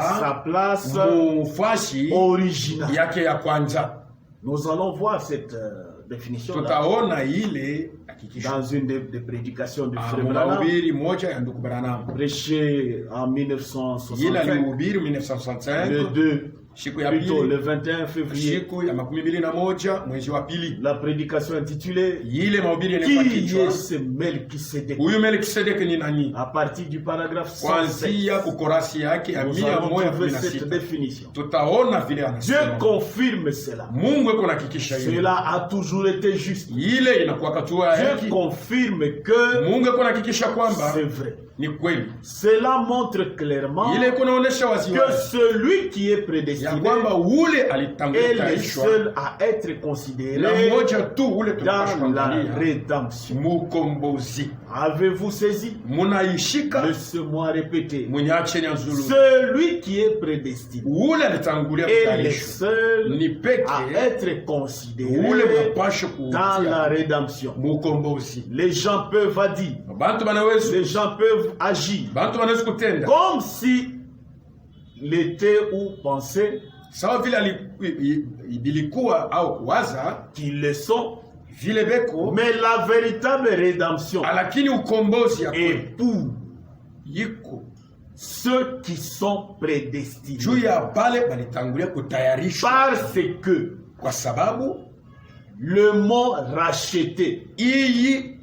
S1: place
S2: mufasi
S1: originale.
S2: yake ya kwanza.
S1: Nous allons voir cette définition
S2: Tutaona ile hakikisho
S1: dans une des prédications du frère Branham,
S2: mahubiri moja ya ndugu Branham.
S1: prêché en
S2: Ile
S1: 1965,
S2: alihubiri
S1: le
S2: 1965
S1: 2
S2: siku ya
S1: plutôt
S2: pili,
S1: le 21 février,
S2: siku ya 21 mwezi wa pili,
S1: la prédication intitulée
S2: ile mahubiri yalikuwa
S1: Qui
S2: kichwa
S1: est ce Melchisedec?
S2: huyu Melkisedeki ni nani?
S1: À partir du paragraphe 107,
S2: Kuanzia kukorasi yake ya
S1: nous allons trouver cette
S2: 116
S1: définition.
S2: tutaona vile
S1: Dieu
S2: anasema.
S1: confirme cela.
S2: Mungu eko nahakikisha hilo,
S1: Cela a toujours été juste.
S2: ile inakuwa katua
S1: Dieu
S2: yake.
S1: confirme que
S2: Mungu eko nahakikisha kwamba
S1: c'est vrai.
S2: ni kweli,
S1: Cela montre clairement
S2: ile iko naonesha
S1: que
S2: waziwazi
S1: celui qui est
S2: ya
S1: prédestiné
S2: kwamba ule
S1: est le
S2: alitangulishwa
S1: seul à être
S2: na
S1: considéré
S2: mmoja tu ule
S1: dans la
S2: tunapaswa
S1: rédemption.
S2: mukombozi.
S1: Avez-vous saisi?
S2: Munaishika,
S1: Laissez-moi répéter.
S2: mwenyache nyanzulu,
S1: Celui qui est prédestiné
S2: ule alitangulia
S1: est le
S2: kutayarishwa
S1: seul
S2: ni peke
S1: à être
S2: ule
S1: considéré
S2: unapasha
S1: dans la
S2: kuutia
S1: rédemption.
S2: mukombozi.
S1: Les gens peuvent agir,
S2: Bantu banaweza
S1: les gens peuvent agir
S2: bantu banaweza kutenda
S1: comme si l'été ou pensaient
S2: sawa vile bilikuwa au waza
S1: qu'ils le sont,
S2: vile beko,
S1: mais la véritable rédemption
S2: lakini ukombozi ya
S1: est
S2: kweli
S1: pour
S2: yiko
S1: ceux qui sont prédestinés.
S2: juu ya pale balitangulia kutayarishwa,
S1: Parce que
S2: kwa sababu
S1: le mot racheté,
S2: iyi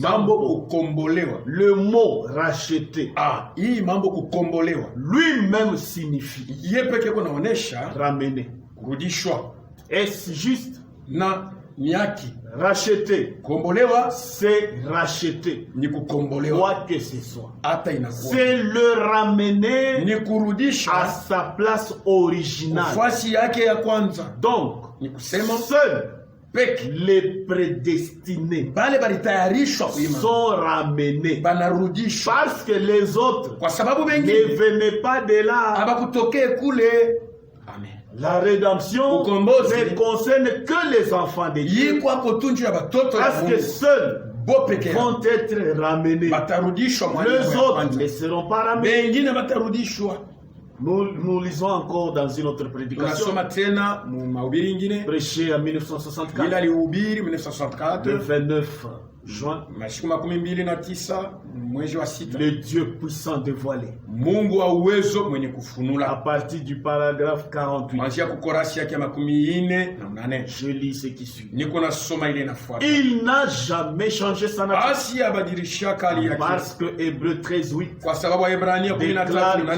S2: mambo kukombolewa,
S1: le mot racheté,
S2: hii mambo kukombolewa
S1: lui-même signifie
S2: ye peke yako naonesha
S1: ramener.
S2: kurudishwa,
S1: Est-ce juste?
S2: na ni haki.
S1: Racheter,
S2: Kombolewa
S1: c'est racheter
S2: ni kukombolewa,
S1: quoi que ce soit.
S2: hata inakuwa
S1: C'est le ramener
S2: ni
S1: à
S2: kurudisha
S1: sa place originale.
S2: nafasi yake ya kwanza.
S1: Donc,
S2: Ni kusema
S1: seuls
S2: peke
S1: les prédestinés
S2: bale balitayarishwa kuima
S1: sont ramenés.
S2: banarudishwa,
S1: Parce que les autres
S2: kwa sababu
S1: ne
S2: wengine
S1: venaient pas de là.
S2: abakutokee kule. Amen.
S1: La rédemption
S2: Ukombozi
S1: ne concerne que les enfants de Dieu.
S2: yiko ako tunju ya batoto ya
S1: Parce que
S2: Mungu
S1: seuls
S2: bo peke yao
S1: vont être ramenés.
S2: batarudishwa, mwalimu
S1: Les
S2: ya
S1: autres
S2: kwanza.
S1: ne seront pas ramenés.
S2: Wengine batarudishwa.
S1: Nous lisons encore dans une autre prédication
S2: Tunasoma tena mu mahubiri ingine
S1: prêchée en
S2: ile
S1: 1964,
S2: alihubiri
S1: le
S2: 1964
S1: 29 juin.
S2: masiku 29 mwezi wa sita.
S1: Le Dieu puissant dévoilé.
S2: Mungu wa uwezo mwenye
S1: À
S2: kufunula,
S1: partir du paragraphe 48,
S2: kuanzia kukorasi yake ya 48
S1: je lis ce qui suit.
S2: niko nasoma ile inafuata.
S1: Il n'a jamais changé sa nature.
S2: Basi abadilishaka hali yake,
S1: Parce que Hébreux 13:8,
S2: kwa sababu Waebrania 13:8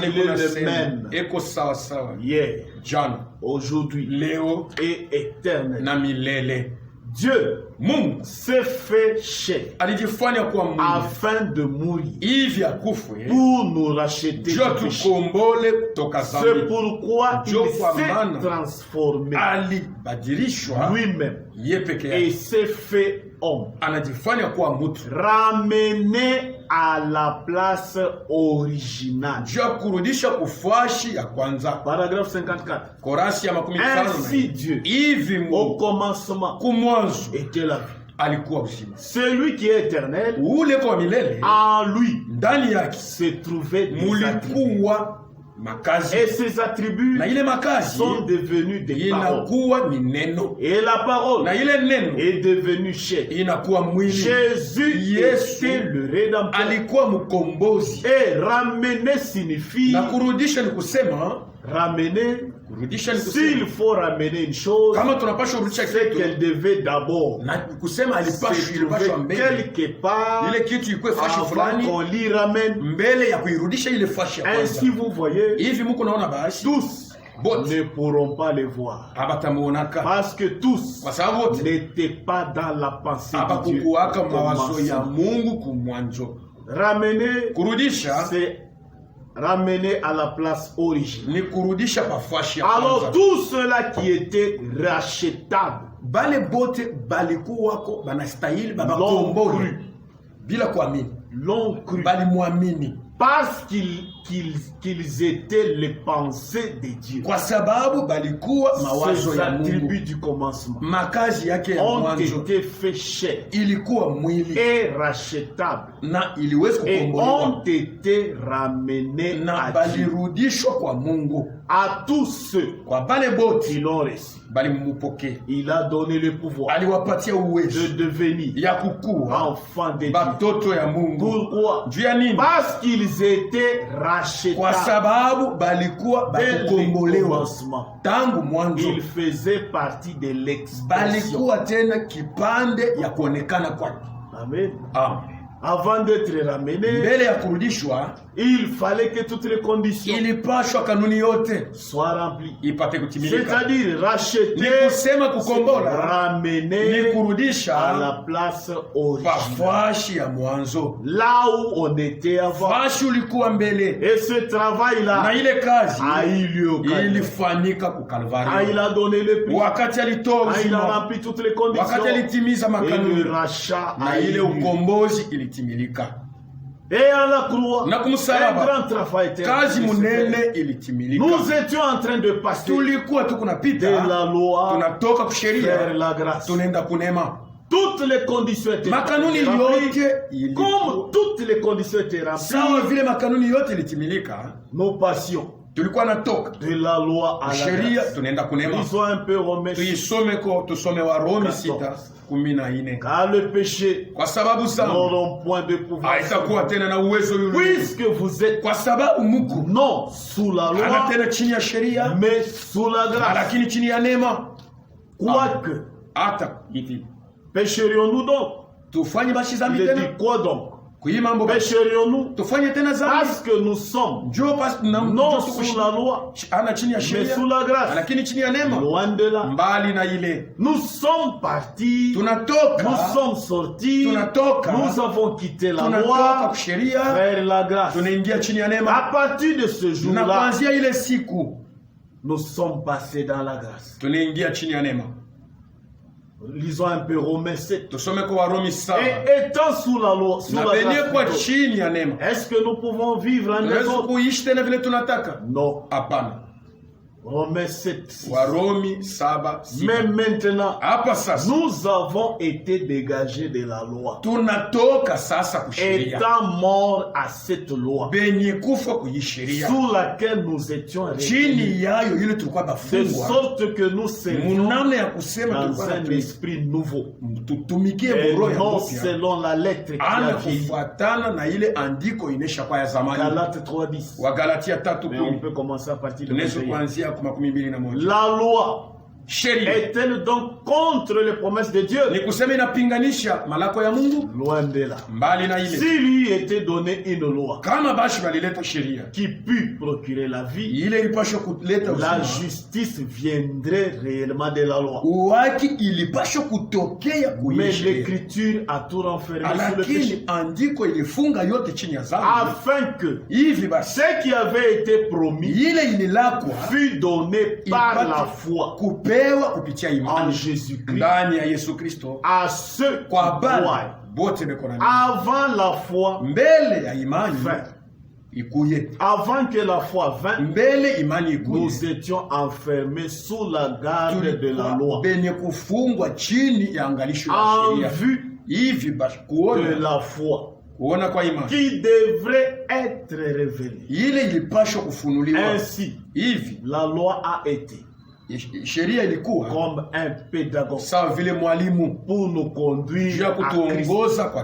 S1: qu'il est le
S2: kunasema
S1: même.
S2: eko sawa sawa
S1: hier,
S2: jana,
S1: aujourd'hui
S2: leo
S1: et éternel.
S2: na milele.
S1: Dieu
S2: Mungu
S1: s'est fait chair
S2: alijifanya kuwa Mungu
S1: afin de mourir
S2: hivi akufwe
S1: pour nous racheter
S2: jua
S1: du péché.
S2: tukombole kutoka
S1: C'est
S2: dhambi.
S1: pourquoi il
S2: Dieu kwa
S1: s'est
S2: maana
S1: transformé
S2: alibadilishwa
S1: lui-même
S2: ye peke
S1: et
S2: yake,
S1: s'est fait homme,
S2: anajifanya kuwa mtu
S1: ramené à la place originale.
S2: juu ya kurudisha kufashi ya kwanza.
S1: Paragraphe 54.
S2: Korasi ya 55
S1: Ainsi Dieu,
S2: hivi
S1: au
S2: Mungu
S1: commencement,
S2: kumwanzo
S1: était la vie.
S2: alikuwa uzima,
S1: Celui qui est éternel,
S2: ule kwa milele
S1: en lui
S2: ndani yake
S1: se trouvaient des attributs.
S2: mulikuwa makazi,
S1: Et ces attributs
S2: na ile makazi
S1: sont devenus des paroles.
S2: inakuwa ni neno,
S1: Et la parole
S2: na ile neno
S1: est devenue chair.
S2: inakuwa mwili.
S1: Jésus
S2: Yesu
S1: était le rédempteur.
S2: alikuwa mkombozi,
S1: Et ramener signifie
S2: na kurudisha ni kusema,
S1: ramener.
S2: kurudisha ni
S1: S'il
S2: kusema
S1: faut ramener une chose,
S2: kama tunapaswa kurudisha
S1: c'est
S2: kitu,
S1: qu'elle devait d'abord
S2: na kusema
S1: se
S2: ilipashwa
S1: trouver
S2: mbele,
S1: quelque part
S2: ile kitu ikuwe fashi
S1: avant
S2: fulani
S1: qu'on l'y ramène.
S2: mbele ya kuirudisha ile fashi ya kwanza.
S1: Ainsi, vous voyez,
S2: Hivi muko naona basi
S1: tous
S2: bote
S1: ne pourront pas les voir.
S2: abatamuonaka,
S1: Parce que tous
S2: kwa sababu wote
S1: n'étaient pas dans la pensée de Dieu.
S2: abakukuwaka
S1: au
S2: mawazo ya
S1: commencement.
S2: Mungu kumwanzo.
S1: Ramener,
S2: Kurudisha
S1: c'est ramener à la place originale.
S2: ni kurudisha pafashi ya
S1: Alors
S2: kwanza.
S1: tous ceux-là qui étaient rachetables
S2: Bale bote balikuwako banastahili
S1: l'ont
S2: babakombole
S1: cru,
S2: bila kuamini,
S1: l'ont cru,
S2: balimwamini
S1: parce qu'ils étaient les pensées de Dieu.
S2: kwa sababu balikuwa mawazo
S1: Ces
S2: ya Mungu.
S1: attributs du commencement
S2: Makazi yake ya
S1: ont
S2: mwanzo
S1: été faits chair
S2: ilikuwa mwili
S1: et rachetables
S2: na iliweza
S1: et
S2: kukombolewa
S1: ont été ramenés
S2: na
S1: à Dieu,
S2: balirudishwa kwa Mungu.
S1: à tous ceux
S2: Kwa bale bote
S1: qui l'ont reçu.
S2: balimupokea,
S1: Il a donné le pouvoir
S2: aliwapatia
S1: de
S2: uwezo
S1: devenir
S2: ya kukuwa
S1: enfants de Dieu.
S2: batoto ya Mungu.
S1: Pourquoi?
S2: Juu ya nini?
S1: Parce qu'ils ils étaient rachetés.
S2: Kwa sababu balikuwa bakukombolewa tangu mwanzo.
S1: Ils faisaient partie de l'expression.
S2: Balikuwa tena kipande ya kuonekana kwake.
S1: Amen.
S2: Amen.
S1: Avant d'être ramenés,
S2: mbele ya kurudishwa,
S1: il fallait que toutes les conditions
S2: ilipashwa kanuni yote
S1: soient remplies.
S2: Ipate kutimilika.
S1: C'est-à-dire racheter,
S2: ni kusema kukombola,
S1: ramener
S2: ni kurudisha
S1: à la place originale,
S2: pafashi ya mwanzo,
S1: là où on était avant.
S2: Fashi ulikuwa mbele.
S1: Et ce travail-là
S2: na ile kazi
S1: a eu lieu au Calvaire.
S2: Ilifanyika ku Kalvari.
S1: Ah, il a donné le prix.
S2: Wakati alitoa
S1: il a rempli toutes les conditions.
S2: Wakati alitimiza makanuni.
S1: Et le rachat
S2: na ile ukombozi ilitimilika.
S1: Et à la croix,
S2: na kumsalaba,
S1: un grand travail était
S2: kazi munene ilitimilika.
S1: Nous étions en train de passer
S2: tulikuwa tukunapita
S1: de la loi
S2: tunatoka kusheria
S1: vers la grâce.
S2: Tunaenda kunema.
S1: Toutes les conditions étaient
S2: makanuni yote
S1: comme toutes les conditions étaient remplies.
S2: Sawa vile makanuni yote ilitimilika,
S1: nous passions
S2: tulikuwa natoka
S1: de la loi à la grâce.
S2: Tunaenda kunema.
S1: Ils ont un peu remis.
S2: Tusome wa Roma 6:14.
S1: Car le péché
S2: kwa sababu
S1: n'auront point de pouvoir.
S2: Haitakuwa tena na uwezo yule.
S1: Puisque vous êtes
S2: kwa sababu mko
S1: non sous la loi,
S2: hana tena chini ya sheria,
S1: mais sous la grâce.
S2: Lakini chini ya neema.
S1: Quoique
S2: hata hivi
S1: pécherions-nous donc?
S2: Tufanye bashi zambi tena.
S1: Il dit quoi donc?
S2: Pécherions-nous? Tufanye tena zambi
S1: parce que nous sommes non sous la loi, mais sous la grâce.
S2: Lakini chini ya neema.
S1: Loin de là.
S2: Mbali na ile.
S1: Nous sommes partis.
S2: Tunatoka.
S1: Nous sommes sortis.
S2: Tunatoka.
S1: Nous avons quitté la loi vers la grâce.
S2: Tunaingia chini ya neema.
S1: À partir de ce jour-là,
S2: kuanzia ile siku
S1: nous sommes passés dans la grâce.
S2: Tunaingia chini ya neema.
S1: Lisons un peu Romains 7.
S2: Et
S1: étant sous la loi, sous la grâce, est-ce que nous pouvons vivre en Europe? Non. Romains 7. Mais maintenant, nous avons été dégagés de la loi. Étant morts à cette loi, sous laquelle nous étions réunis, de sorte que nous servions dans un esprit nouveau, et non selon la lettre qui a vieilli. Galates 3:10. Mais on peut commencer à partir de la loi est-elle donc contre les promesses de Dieu? Loin de là. Si lui était donné une loi qui put procurer la vie, la justice viendrait réellement de la loi. Mais l'écriture a tout renfermé sur le péché, afin que ce qui avait été promis fut donné par la foi en Jésus-Christ à ceux qui croient. Avant la foi, avant que la foi vînt, nous étions enfermés sous la garde de la loi, en vue de la foi qui devrait être révélée. Ainsi, la loi a été comme un pédagogue pour nous conduire à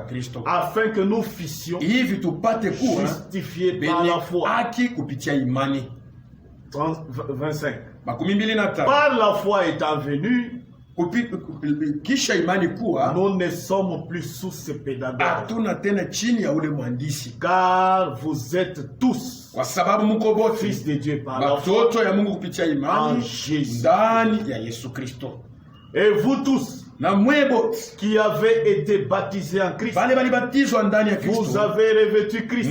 S1: Christ, afin que nous fissions justifiés par la foi. 25. Par la foi étant venus, nous ne sommes plus sous ce pédagogue, car vous êtes tous fils de Dieu par la foi en Jésus. Et vous tous qui avez été baptisés en Christ, vous avez revêtu Christ.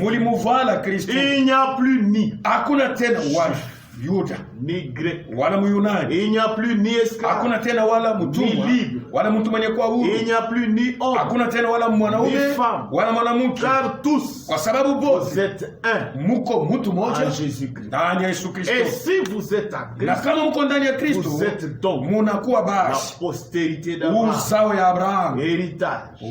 S1: Il n'y a plus ni ni grec, il n'y a plus ni esclave, ni libre, il n'y a plus ni homme, ni femme, car tous vous êtes un en Jésus-Christ. Et si vous êtes à Christ, vous êtes donc la postérité d'Abraham, héritage,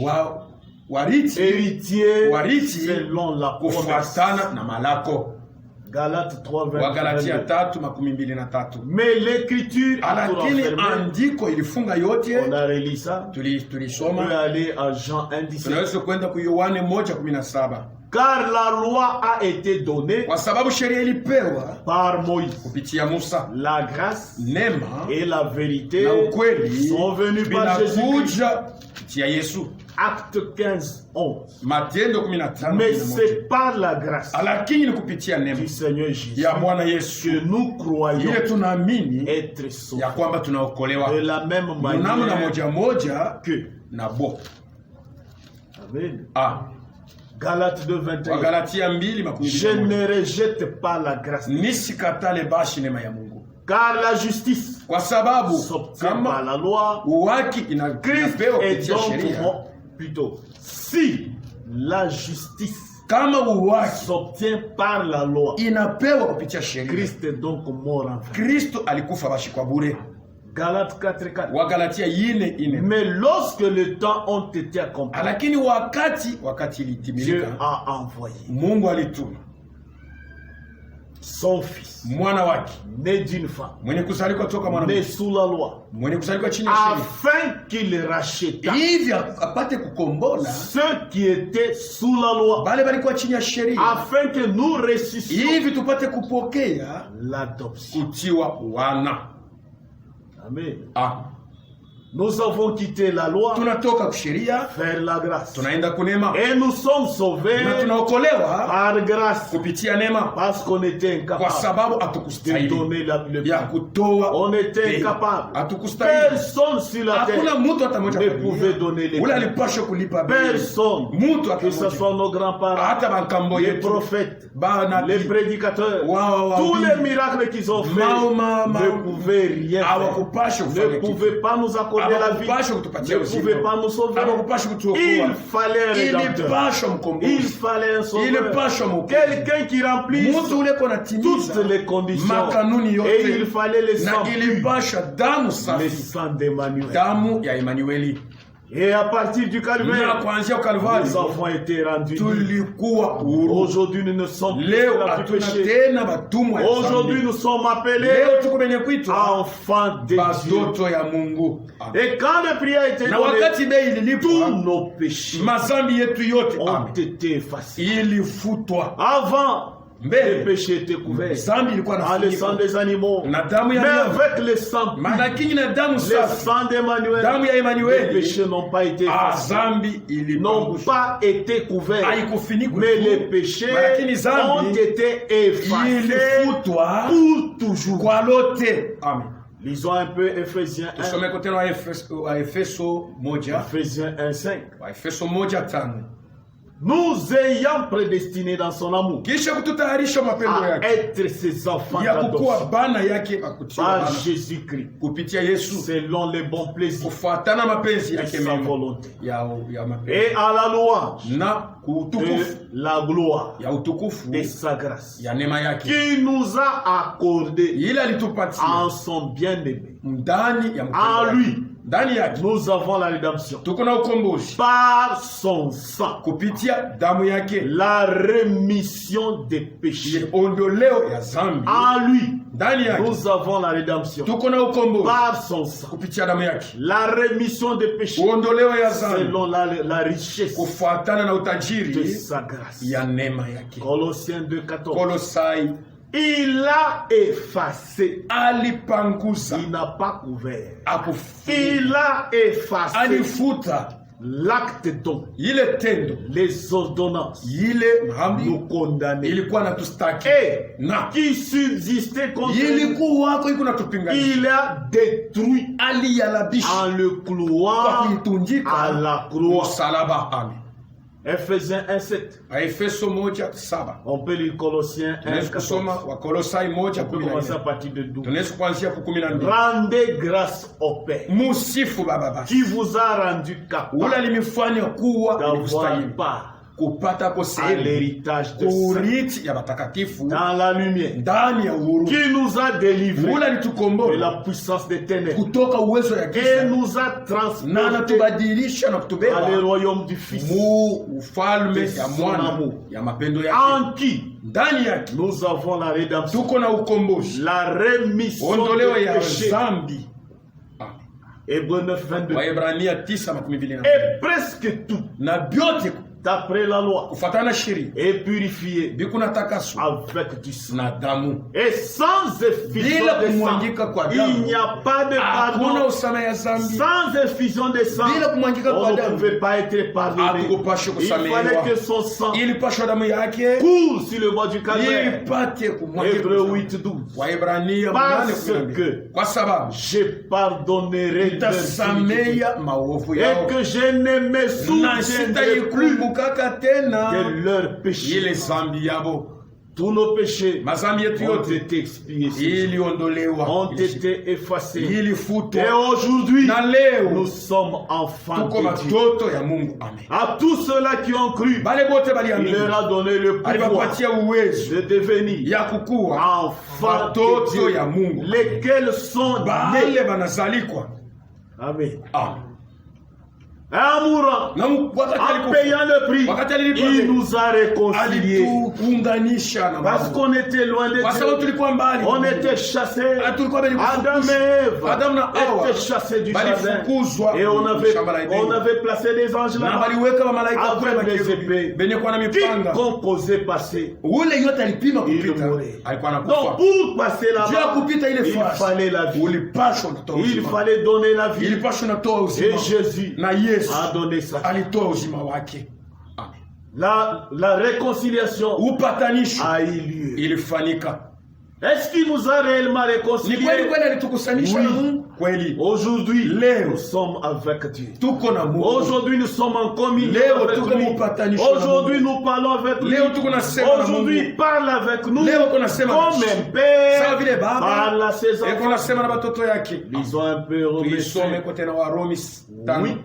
S1: héritier selon la promesse. Galates 3:22. Mais l'écriture a tout renfermé. On a relu ça. On peut aller à Jean 1:17.
S3: Car la loi a été donnée
S1: kwa sababu sheria ilipewa
S3: par Moïse.
S1: kupitia Musa.
S3: La grâce
S1: Neema
S3: et la vérité
S1: na ukweli
S3: sont venus par Jésus-Christ.
S1: vinakuja kupitia Yesu.
S3: Acte 15:11.
S1: Matendo 15.
S3: Mais c'est par la grâce
S1: Lakini ni kupitia neema
S3: du Seigneur Jésus
S1: ya Bwana Yesu
S3: que nous croyons
S1: ile tunaamini
S3: être sauvés.
S1: ya kwamba tunaokolewa
S3: De la même
S1: namna
S3: manière
S1: moja
S3: que.
S1: na bo.
S3: Amen.
S1: Galates
S3: 2:21.
S1: Wagalatia 2:21.
S3: Je ne rejette pas la grâce.
S1: Nisikatale bashi neema ya Mungu.
S3: Car la justice
S1: Kwa sababu
S3: s'obtient par la loi.
S1: Uwaki
S3: Christ
S1: inapewa
S3: est
S1: kupitia sheria.
S3: donc plutôt si la justice
S1: Kama uwaki
S3: s'obtient par la loi,
S1: inapewa kupitia sheria.
S3: Christ est donc mort en vain.
S1: Kristo alikufa bashi kwa bure.
S3: Galates 4:4.
S1: Wagalatia 4:4.
S3: Mais lorsque le temps ont été accomplis,
S1: Lakini wakati
S3: Dieu
S1: ilitimilika,
S3: a envoyé
S1: Mungu alituma
S3: son fils,
S1: mwana wake
S3: né d'une femme,
S1: mwenye kuzaliwa toka
S3: né
S1: mwanamke,
S3: sous la loi,
S1: mwenye kuzaliwa chini ya sheria,
S3: afin qu'il racheta
S1: hivi apate kukombola
S3: ceux qui étaient sous la loi,
S1: bale balikuwa chini ya sheria,
S3: afin que nous ressuscitions
S1: hivi tupate kupokea
S3: l'adoption.
S1: kutiwa wana.
S3: Amen.
S1: Nous avons quitté la loi, tunatoka kusheria
S3: vers la grâce,
S1: tunaenda kunema,
S3: et nous sommes sauvés
S1: na tunaokolewa
S3: par grâce,
S1: kupitia neema,
S3: parce qu'on était
S1: kwa
S3: incapable
S1: sababu
S3: de
S1: hatukustahili
S3: donner le
S1: ya
S3: pain.
S1: kutoa.
S3: On était incapable.
S1: Hatukustahili.
S3: Personne sur la terre
S1: Hakuna mtu hata mmoja
S3: ne pouvait donner les
S1: ule
S3: pains.
S1: alipaswa kulipa bei.
S3: Personne,
S1: Mtu hata
S3: que ce
S1: mmoja,
S3: soit nos grands-parents,
S1: hata bankambo
S3: les
S1: yetu,
S3: prophètes,
S1: banabii,
S3: les prédicateurs,
S1: Wow,
S3: tous
S1: oui.
S3: les miracles qu'ils ont fait ne pouvaient rien faire, ne pouvaient pas nous accorder la vie, ne pouvaient pas nous sauver. Il fallait un rédempteur, il fallait un sauveur, quelqu'un qui remplisse toutes les conditions, et il fallait les sangs purs, les sangs d'Emmanuel. Et à partir du Calvaire, nous avons été rendus libres. Aujourd'hui, nous ne sommes plus péchés. Aujourd'hui, nous sommes appelés enfants de Dieu. Et quand le prix a été donné, tous nos péchés ont été effacés. Avant, les péchés étaient couverts dans le sang des animaux, mais avec le sang d'Emmanuel, les péchés n'ont pas été effacés, n'ont pas été couverts, mais les péchés ont été effacés pour toujours. Amen. Lisons un peu Ephésiens 1. Ephésiens 1:5. Nous ayant prédestinés dans son amour à être ses enfants d'adoption par Jésus-Christ, selon les bons plaisirs de sa volonté, et à la louange de la gloire de sa grâce, qui nous a accordé en son bien-aimé. En lui, nous avons la rédemption par son sang, la rémission des péchés. En lui, nous avons la rédemption par son sang, la rémission des péchés selon la richesse de sa grâce. Colossiens 2:14. Il a effacé, il n'a pas couvert, il a effacé l'acte dont les ordonnances nous condamnaient et qui subsistait contre nous, il a détruit en le clouant à la croix. Ephésiens 1:7. On peut lire Colossiens 1:14. On peut commencer à partir de 12. Rendez grâce au Père qui vous a rendu capable d'avoir part à l'héritage de saints dans la lumière, qui nous a délivrés de la puissance des ténèbres et nous a transportés dans le royaume du Fils de son amour, en qui nous avons la rédemption, la rémission des péchés. Hébreux 9:22. Et presque tout d'après la loi,
S1: kufatana sheria,
S3: et purifié
S1: bikuna takaswa
S3: avec du sang.
S1: na damu.
S3: Et sans effusion
S1: Bila
S3: de sang,
S1: kumwangika kwa
S3: il
S1: damu
S3: n'y a pas de
S1: hakuna
S3: pardon.
S1: usama ya zambi.
S3: Sans effusion de sang,
S1: Bila kumwangika kwa
S3: on ne
S1: damu
S3: pouvait pas être pardonné.
S1: hakupasha
S3: Il fallait
S1: kusamehewa,
S3: que son sang
S1: ilipashwa damu yake
S3: coule sur le bois du calvaire.
S1: ipate kumwangika.
S3: Hébreux 8:12.
S1: Waebrania
S3: Parce
S1: 8:12.
S3: que
S1: Kwa sababu
S3: je pardonnerai leurs iniquités
S1: nitasameya maovu
S3: et
S1: yao
S3: que je ne me
S1: na
S3: souviendrai plus
S1: sitaikumbukaka tena
S3: de leurs péchés.
S1: ile zambi yabo.
S3: Tous nos péchés
S1: Mazambi yetu
S3: ont
S1: yote
S3: été expiés,
S1: iliondolewa,
S3: ont été effacés.
S1: ilifutwa,
S3: Et aujourd'hui,
S1: na leo
S3: nous sommes enfants
S1: tuko
S3: de Dieu.
S1: watoto ya Mungu. Amen.
S3: À tous ceux-là qui ont cru,
S1: Bale bote
S3: il
S1: baliamini,
S3: leur a donné le pouvoir
S1: aliwapatia uwezo
S3: de devenir
S1: ya kukuwa
S3: enfants de
S1: watoto
S3: Dieu,
S1: ya Mungu,
S3: lesquels sont nés.
S1: bale banazalikwa.
S3: Amen.
S1: Amen.
S3: En mourant,
S1: Na wakati
S3: en
S1: alikufa,
S3: payant le prix,
S1: wakati alilipa
S3: il
S1: bei,
S3: nous a réconciliés.
S1: alituunganisha na
S3: Parce
S1: Mungu.
S3: qu'on était loin de
S1: Kwa sababu
S3: Dieu.
S1: tulikuwa mbali,
S3: On était chassés.
S1: tulikuwa bali
S3: Adam et Ève
S1: Adam na Hawa
S3: étaient chassés du jardin.
S1: balifukuzwa
S3: Et on
S1: shamba la Edeni.
S3: avait placé des anges
S1: na
S3: là-bas.
S1: baliweka mamalaika
S3: Avec
S1: kule
S3: des
S1: makerubi
S3: épées.
S1: benye kuwa na mipanga.
S3: Quiconque osait passer,
S1: Ule yote alipima
S3: il
S1: kupita,
S3: mourait.
S1: alikuwa
S3: Donc
S1: anakufa.
S3: pour passer
S1: Juu ya
S3: là-bas,
S1: kupita ile
S3: il
S1: fasi,
S3: fallait la vie.
S1: ulipashwa kutoa
S3: Il
S1: uzima,
S3: fallait donner la vie.
S1: ilipashwa natoa
S3: Et
S1: uzima,
S3: Jésus
S1: na Yesu
S3: a donné ça.
S1: alitoa uzima wake. Amen.
S3: La réconciliation
S1: Upatanisho
S3: a eu lieu.
S1: ilifanyika.
S3: Est-ce qu'il nous a réellement
S1: Ni
S3: réconciliés?
S1: kweli kweli alitukusanisha
S3: Oui.
S1: na Mungu kweli.
S3: Aujourd'hui,
S1: Leo
S3: nous sommes avec Dieu.
S1: tuko na Mungu.
S3: Aujourd'hui, nous sommes en communion
S1: Leo
S3: avec
S1: tuko
S3: lui.
S1: mupatanisho na
S3: Aujourd'hui,
S1: Mungu.
S3: nous parlons avec lui.
S1: Leo tuko nasema na
S3: Aujourd'hui,
S1: Mungu.
S3: il parle avec nous
S1: Leo tunasema na
S3: comme
S1: sisi.
S3: un père
S1: Sawa vile baba
S3: parle à ses
S1: eko
S3: enfants.
S1: nasema na watoto yake.
S3: Lisons un peu Romains
S1: Tuisome
S3: 5.
S1: kote na Warumi 5:8.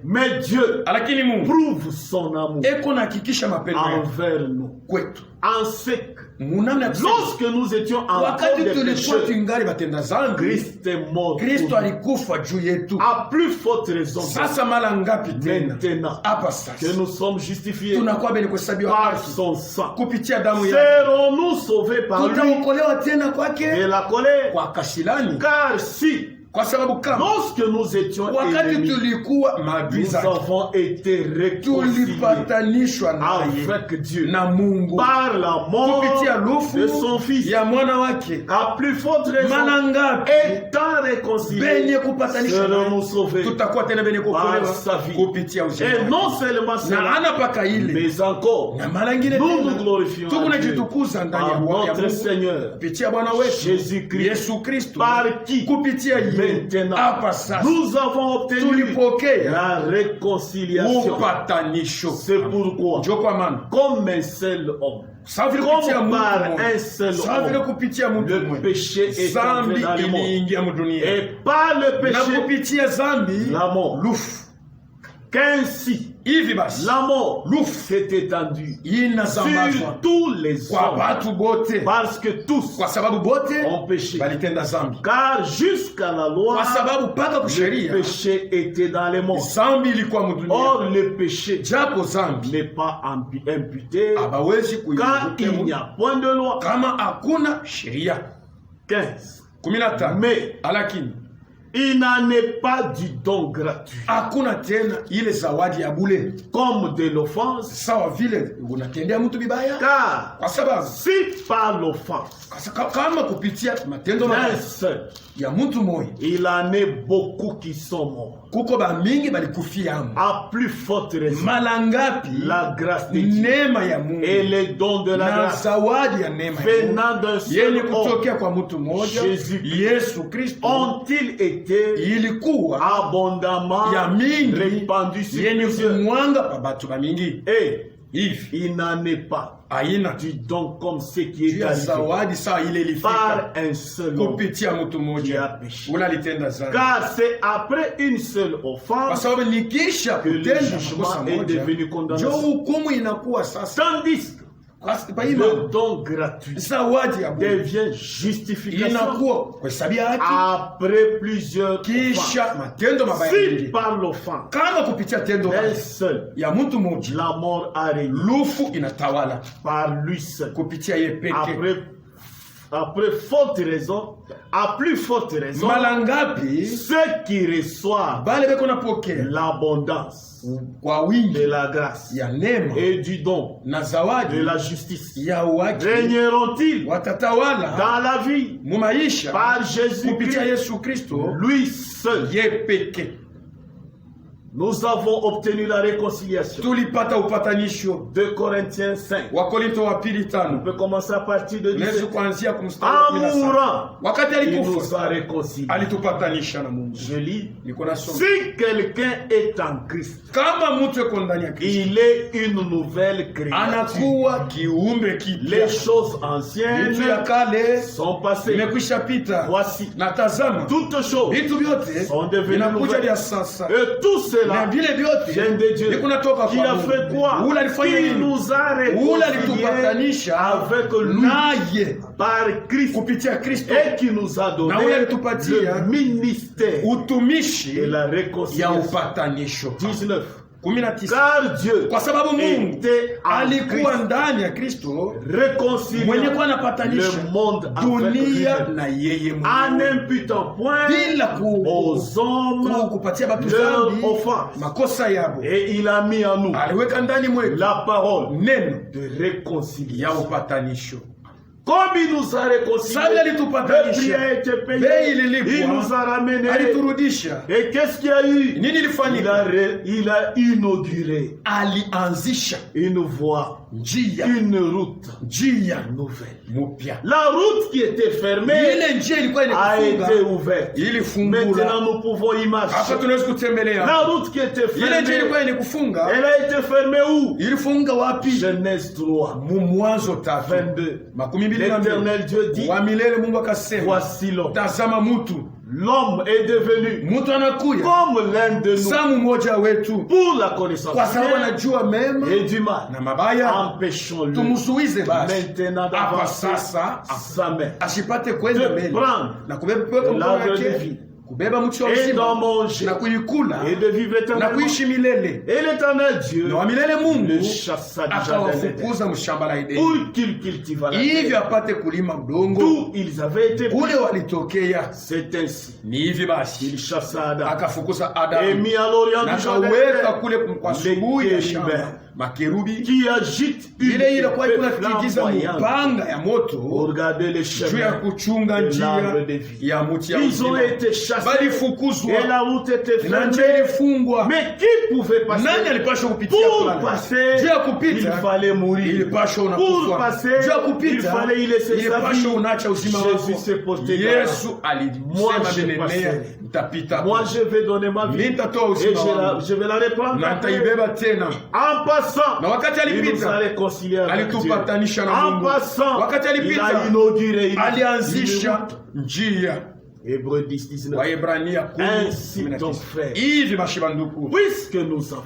S3: Mais Dieu
S1: Lakini Mungu
S3: prouve son amour
S1: eko nahakikisha mapendo yake
S3: envers nous
S1: kwetu.
S3: en ce que
S1: Munamna ya kusema,
S3: lorsque nous étions encore
S1: wakati
S3: des
S1: tulikuwa
S3: pécheurs,
S1: tungali batenda zambi,
S3: Christ est mort.
S1: Kristo
S3: pour nous.
S1: alikufa juu yetu.
S3: À plus forte raison,
S1: Sasa mara ngapi tena
S3: maintenant
S1: hapa
S3: que
S1: sasa
S3: nous sommes justifiés
S1: tunakuwa beni kuhesabiwa
S3: par
S1: haki
S3: son sang,
S1: kupitia damu yake,
S3: serons-nous sauvés par lui
S1: tutaokolewa tena
S3: de
S1: kwake
S3: la colère?
S1: kwa kashilani,
S3: Car si,
S1: kwa sababu kama
S3: lorsque nous étions
S1: wakati
S3: ennemis,
S1: tulikuwa maadui
S3: nous
S1: zake
S3: avons été réconciliés
S1: tulipatanishwa naye
S3: avec Dieu
S1: na Mungu
S3: par la mort
S1: kupitia lufu
S3: de son Fils.
S1: ya mwana wake.
S3: À plus forte raison,
S1: Mara ngapi
S3: étant réconciliés,
S1: benye kupatanishwa
S3: serons-nous
S1: naye
S3: sauvés
S1: tutakuwa tena benye kuokolewa
S3: par sa vie.
S1: kupitia uzima
S3: Et
S1: wake.
S3: non seulement
S1: Na
S3: cela,
S1: ana paka ile
S3: mais encore,
S1: na mara ingine
S3: nous nous
S1: tena
S3: glorifions à Dieu
S1: tukunajitukuza ndani ya
S3: par
S1: ya
S3: notre
S1: Mungu
S3: Seigneur
S1: kupitia Bwana wetu
S3: Jésus-Christ,
S1: Yesu Kristo,
S3: par qui
S1: kupitia yeye
S3: maintenant
S1: hapa sasa
S3: nous avons obtenu
S1: tulipokea
S3: la réconciliation.
S1: upatanisho.
S3: C'est pourquoi,
S1: Ndio kwa maana
S3: comme un seul homme,
S1: sawa vile kupitia
S3: comme
S1: mtu
S3: par
S1: mmoja,
S3: un seul
S1: sawa vile
S3: homme,
S1: kupitia mtu
S3: le
S1: mmoja
S3: péché est entré
S1: zambi
S3: dans le monde.
S1: iliingia mdunia,
S3: Et par le
S1: na
S3: péché,
S1: kupitia zambi
S3: la mort.
S1: lufu.
S3: Qu'ainsi,
S1: Hivi basi
S3: la mort
S1: lufu
S3: s'est étendue
S1: inasambazwa
S3: sur tous les
S1: kwa
S3: hommes,
S1: watu bote,
S3: parce que tous
S1: kwa sababu bote
S3: ont péché.
S1: balitenda zambi,
S3: Car jusqu'à la loi,
S1: kwa sababu mpaka
S3: le
S1: kusheria
S3: péché était dans les mondes.
S1: zambi ilikuwa mdunia.
S3: Or, le péché
S1: Japo zambi
S3: n'est pas imputé
S1: hawawezi
S3: quand il n'y
S1: kuihukumu
S3: a point de loi.
S1: kama hakuna sheria.
S3: 15.
S1: 15.
S3: Mais
S1: Lakini
S3: il n'en est pas du don gratuit,
S1: hakuna tena ile zawadi ya bule,
S3: comme de l'offense,
S1: sawa vile unatendea mtu vibaya,
S3: car
S1: kwa sababu
S3: si par l'offense
S1: kama kupitia matendo
S3: d'un
S1: mabaya
S3: seul,
S1: ya mtu mmoja,
S3: il en est beaucoup qui sont morts.
S1: kuko bamingi balikufiamo.
S3: À plus forte raison,
S1: Mara ngapi
S3: la grâce de Dieu
S1: neema ya Mungu
S3: et les dons de la
S1: na
S3: grâce
S1: zawadi ya neema ya Mungu
S3: venant d'un
S1: yenye
S3: seul homme
S1: kutokea kwa mtu mmoja
S3: Jésus-Christ,
S1: Yesu Kristo
S3: ont-ils été
S1: ilikuwa
S3: abondamment
S1: ya mingi
S3: répandus sur
S1: yenye
S3: plusieurs.
S1: kumwanga pa batu bamingi.
S3: Et
S1: Hivi
S3: il n'en est pas
S1: aina
S3: du don comme ce qui
S1: juu
S3: est
S1: ya
S3: arrivé
S1: zawadi sawa ile ilifika
S3: par un seul homme.
S1: kupitia mtu
S3: Qui a
S1: mmoja
S3: péché.
S1: ule alitenda zambi,
S3: Car c'est après une seule
S1: kwa
S3: offense
S1: sababu nikisha
S3: que le
S1: kutenda
S3: jugement
S1: makosa
S3: est
S1: moja
S3: devenu
S1: ndio
S3: condamnation.
S1: hukumu inakuwa sasa.
S3: Tandis que
S1: Kwa hiyo
S3: le don gratuit
S1: zawadi ya Mungu
S3: devient justification
S1: inakuwa kuhesabia haki
S3: après plusieurs
S1: kisha
S3: offenses.
S1: matendo mabaya
S3: Si
S1: mengi.
S3: par l'offense
S1: Kama kupitia tendo
S3: d'un
S1: baya
S3: seul,
S1: ya mtu mmoja
S3: la mort a régné
S1: lufu inatawala
S3: par lui seul.
S1: kupitia yeye peke,
S3: Après Après forte raison, à plus forte raison, ceux qui reçoivent l'abondance de la grâce et du don de la justice régneront-ils dans la vie par Jésus-Christ, lui seul. Nous avons obtenu la réconciliation. 2 Corinthiens 5. On peut commencer à partir de 17. En mourant, il nous a réconciliés. Je lis. Si quelqu'un est en Christ, il est une nouvelle créature. Les choses anciennes sont passées. Voici, toutes choses sont devenues nouvelles. Et tout cela vient de Dieu, qui a fait quoi? Il nous a réconciliés avec lui par Christ et qui nous a donné le ministère de la réconciliation. 19. Car Dieu était en Christ, réconciliant le monde avec lui, en n'imputant point aux hommes leur offense. Et il a mis en nous la parole de réconciliation. Comme il nous a réconciliés, le prix a été payé, il nous a ramenés. Et qu'est-ce qu'il y a eu? Il a inauguré une voie, une route nouvelle. La route qui était fermée a été ouverte. Maintenant nous pouvons imaginer. La route qui était fermée, elle a été fermée où? Genèse 3, 22. L'Éternel Dieu dit, voici l'homme. L'homme est devenu comme l'un de nous pour la connaissance et du mal. Empêchons-le maintenant d'avancer sa main, de prendre l'arbre de vie et d'en manger et de vivre éternellement. Et l'Éternel Dieu le chassa du jardin d'Éden pour qu'il cultive la terre d'où ils avaient été pris. C'est ainsi qu'il chassa Adam et mit à l'orient du jardin les chérubins qui agitent une épée flamboyante pour regarder les chemins de l'arbre de vie. Ils ont été chassés et la route était fermée. Mais qui pouvait passer? Pour passer, il fallait mourir. Pour passer, il fallait y laisser sa vie. Jésus s'est porté garant. Moi, je passerai. Moi, je vais donner ma vie et je vais la reprendre. En passant, il nous a réconciliés avec Dieu. En passant, il a inauguré une Hébreux 10, 19. Ainsi donc frère, puisque nous avons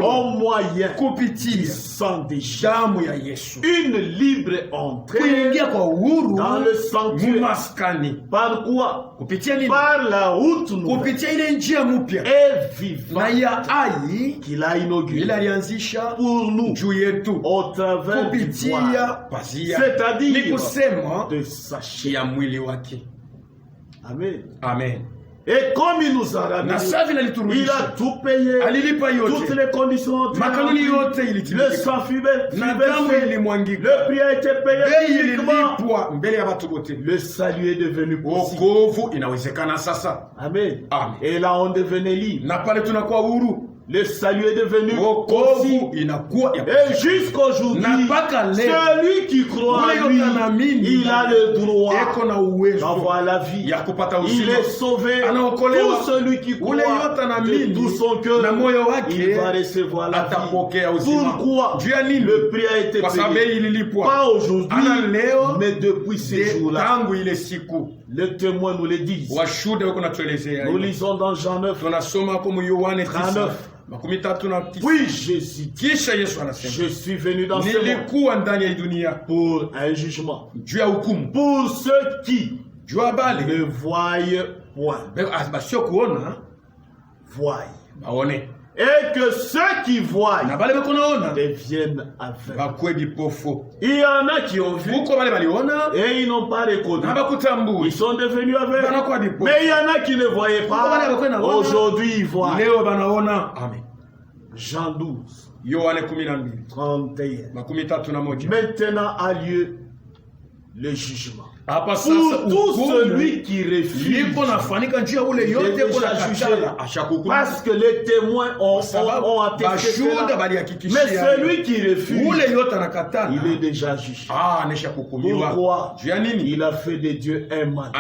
S3: au moyen du sang de Jésus une libre entrée dans le sanctuaire. Par quoi? Par la route nouvelle et vivante qu'il a inaugurée pour nous au travers du voile, c'est-à-dire de sa chair. Amen.
S1: Amen.
S3: Et comme il nous a ramenés, il a tout payé, toutes les conditions, le sang fut versé, le prix a été payé publiquement. Le salut est devenu possible. Amen. Et là on devenait libre. Le salut est devenu possible. Et jusqu'aujourd'hui, celui qui croit en lui, il a le droit d'avoir la vie. Il est sauvé. Tout celui qui croit de tout son cœur, il va recevoir la vie. Pourquoi? Le prix a été payé. Pas aujourd'hui, mais depuis ces jours-là. Les témoins nous le disent. Nous lisons dans Jean 9, 39. Oui, Jésus dit, je suis venu dans ce monde pour un jugement. Pour ceux qui ne voient point. Voient. Et que ceux qui voient deviennent aveugles. Il y en a qui ont vu et ils n'ont pas reconnu. Ils sont devenus aveugles. Mais il y en a qui ne voyaient pas. Aujourd'hui, ils voient. Amen. Jean 12. 31. Maintenant a lieu le jugement. Pour tout celui qui refuse. Parce que les témoins ont attesté cela. Mais celui qui refuse, il est déjà jugé. Pourquoi? Il a fait de Dieu un mal.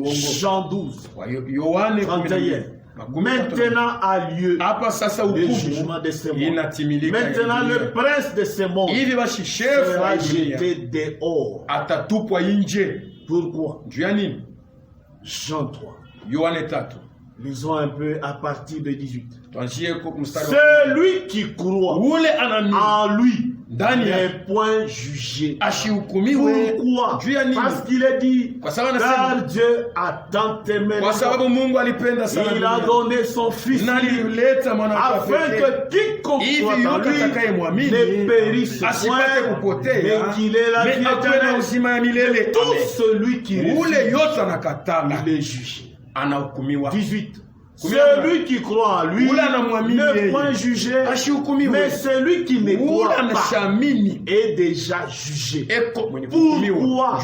S3: Jean 12. 31. Maintenant a lieu le jugement de ce monde. Maintenant le prince de ce monde sera jeté dehors. Pourquoi? Jean 3. Lisons un peu à partir de 18. Celui qui croit en lui n'est point jugé. Pourquoi? Parce qu'il est dit, car Dieu a tant aimé le monde, il a donné son Fils afin que quiconque croit en lui ne périsse point, mais qu'il ait la vie éternelle. Tout celui qui refuse, il est jugé. 18. Celui qui croit en lui n'est point jugé, mais celui qui ne croit pas est déjà jugé. Pourquoi?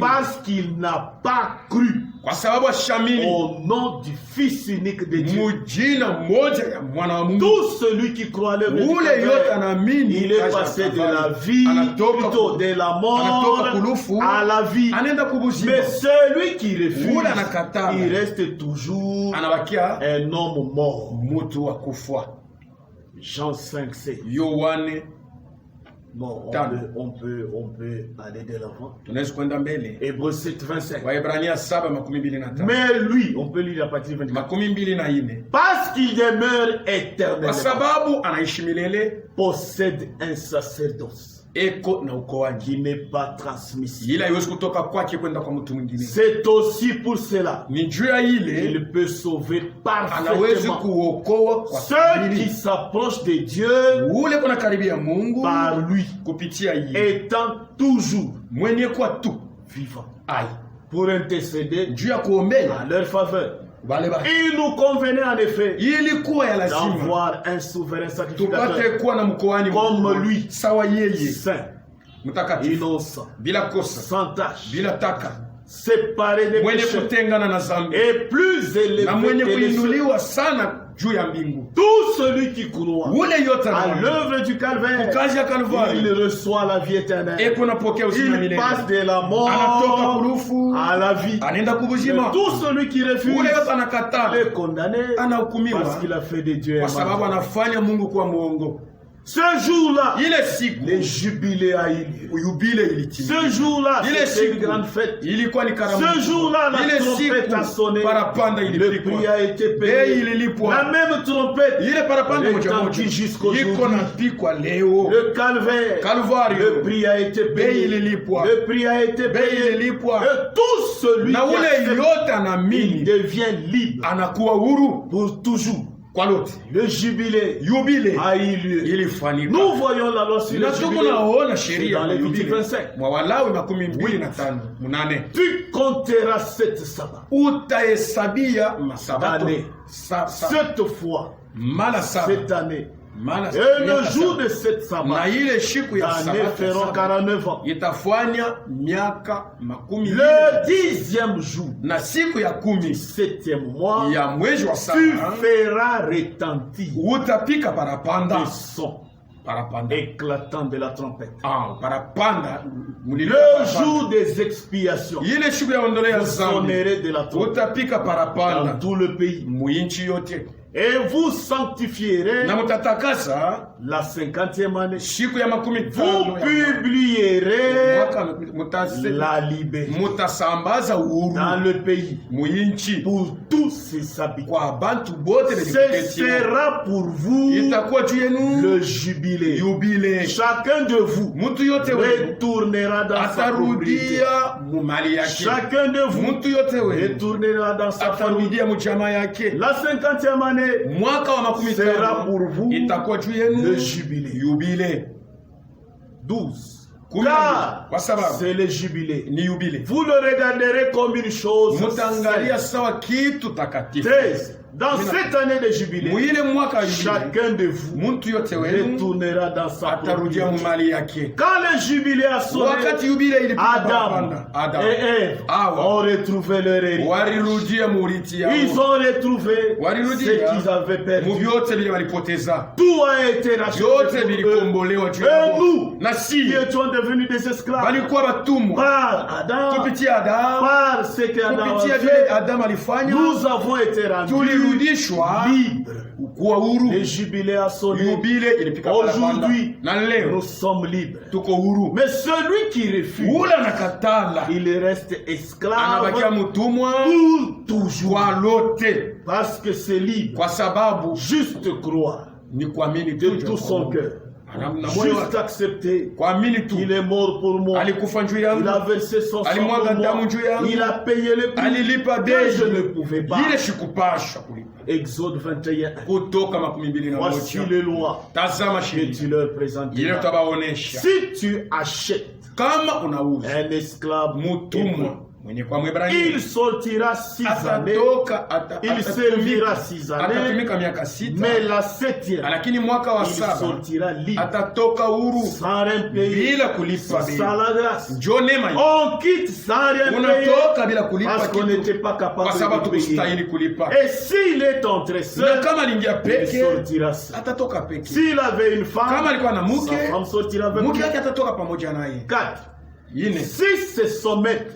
S3: Parce qu'il n'a pas cru au nom du Fils unique de Dieu. Tout celui qui croit le il est passé de la vie, plutôt de la mort à la vie. Mais celui qui refuse, il reste toujours un homme mort. Jean 5, 7. Bon, on peut aller de l'avant. Hébreux 7, 25. Mais lui, on peut lire la partie 24. Parce qu'il demeure éternellement, possède un sacerdoce qui n'est pas transmissible. C'est aussi pour cela qu'il peut sauver parfaitement ceux qui s'approchent de Dieu par lui, étant toujours vivant pour intercéder à leur faveur. Il nous convenait en effet d'avoir un souverain sacrificateur comme lui, saint, innocent, sans tache, séparé des péchés et plus élevé que les cieux. Tout celui qui croit à l'œuvre du calvaire, il reçoit la vie éternelle. Il passe de la mort à la vie. Mais tout celui qui refuse est condamné parce qu'il a fait de Dieu un mal. Ce jour-là, le jubilé a eu lieu. Ce jour-là, c'était une grande fête. Ce jour-là, la trompette a sonné. Le prix a été payé. La même trompette retentit jusqu'aujourd'hui. Le calvaire, le prix a été payé. Le prix a été payé. Et tout celui qui accepte, il devient libre pour toujours. Le jubilé a eu lieu. Nous voyons la loi sur le jubilé dans Lévitique 25. Tu compteras 7 sabbats d'année, 7 fois cette année. Et le jour de cette sabbat d'année feront 49 ans. Le 10e jour, 7e mois, tu feras retentir le son éclatant de la trompette. Le jour des expiations, vous sonnerez de la trompette dans tout le pays. Et vous sanctifierez la 50e année. Vous publierez la liberté dans le pays pour tous ses habitants. Ce sera pour vous le jubilé. Chacun de vous retournera dans sa propriété. Chacun de vous retournera dans sa famille. La 50e année année
S1: mwaka wa makumi
S3: sera pour vous
S1: itakuwa juu yenu
S3: le jubilé.
S1: Yubile
S3: 12.
S1: Car
S3: c'est le jubilé.
S1: Ni yubile.
S3: Vous le regarderez comme une chose
S1: mutangalia sawa kitu takatifu.
S3: 13. Dans cette année de jubilé, chacun de vous retournera dans sa propriété. Quand le jubilé a sonné, Adam et Ève ont retrouvé leur héritier. Ils ont retrouvé ce qu'ils avaient perdu. Tout a été racheté pour eux. Et nous, qui étions devenus des esclaves, par Adam, par ce qu'Adam a fait, nous avons été rendus libre. Le jubilé a sonné. Aujourd'hui, nous sommes libres. Mais celui qui refuse, il reste esclave pour toujours. Parce que c'est libre. Juste croire de tout son cœur. Juste accepter qu'il est mort pour moi. Il a versé son sang pour moi. Il a payé le prix. Et je ne pouvais pas. Exode 21. Voici les lois que tu leur présentes. Si tu achètes un esclave il sortira 6 années, il servira 6 années, mais la 7e, il sortira libre, sans rien payer, sans la grâce. On quitte sans rien payer, parce qu'on n'était pas capable de payer. Et s'il est entré seul, il sortira seul. S'il avait une femme, sa femme sortira avec lui. 4. Si se soumettre,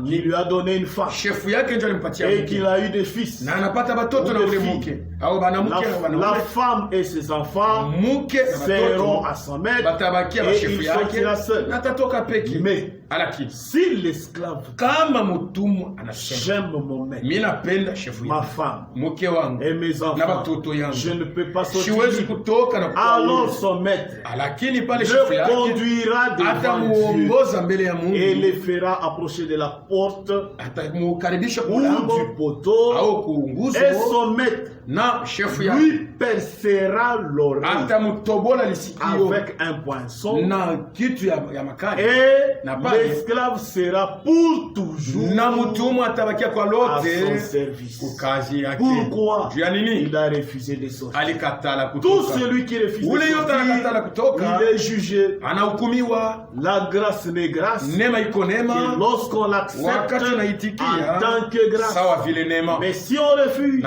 S3: il lui a donné une femme et qu'il a eu des fils. La femme et ses enfants seront à son maître et il sortira seul. Mais si l'esclave, j'aime mon maître, ma femme et mes enfants, je ne peux pas sortir, alors son maître le conduira devant Dieu et le fera approcher de la porte ou du poteau et son maître lui percera l'oreille avec un poinçon et l'esclave sera pour toujours à son service. Pourquoi il a refusé de sortir? Tout celui qui refuse de sortir, il est jugé. La grâce n'est grâce que lorsqu'on l'accepte en tant que grâce. Mais si on refuse,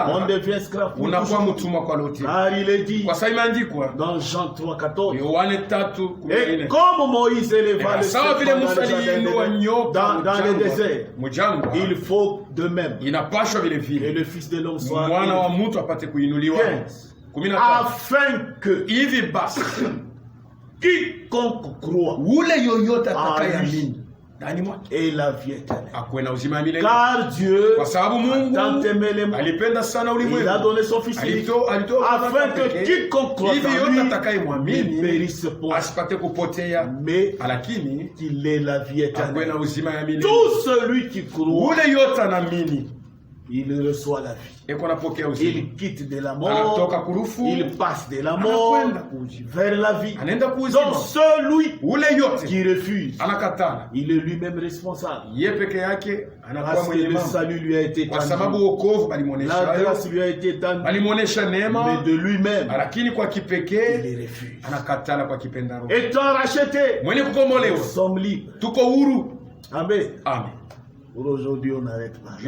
S3: on devient esclave pour toujours. Car il est dit dans Jean 3,14 et comme Moïse éleva le serpent dans le désert, il faut de même que le Fils de l'homme soit élevé. Afin que quiconque croit en lui et la vie éternelle. Car Dieu a tant aimé les mondes, il a donné son Fils unique, afin que quiconque croit en lui ne périsse point, mais qu'il ait la vie éternelle. Tout celui qui croit, il reçoit la vie. Il quitte de la mort, il passe de la mort vers la vie. Donc celui qui refuse, il est lui-même responsable. Parce que le salut lui a été étendu, la grâce lui a été étendue, mais de lui-même, il refuse. Étant racheté, nous sommes libres. Amen.
S1: Amen.
S3: Pour aujourd'hui, on n'arrête pas.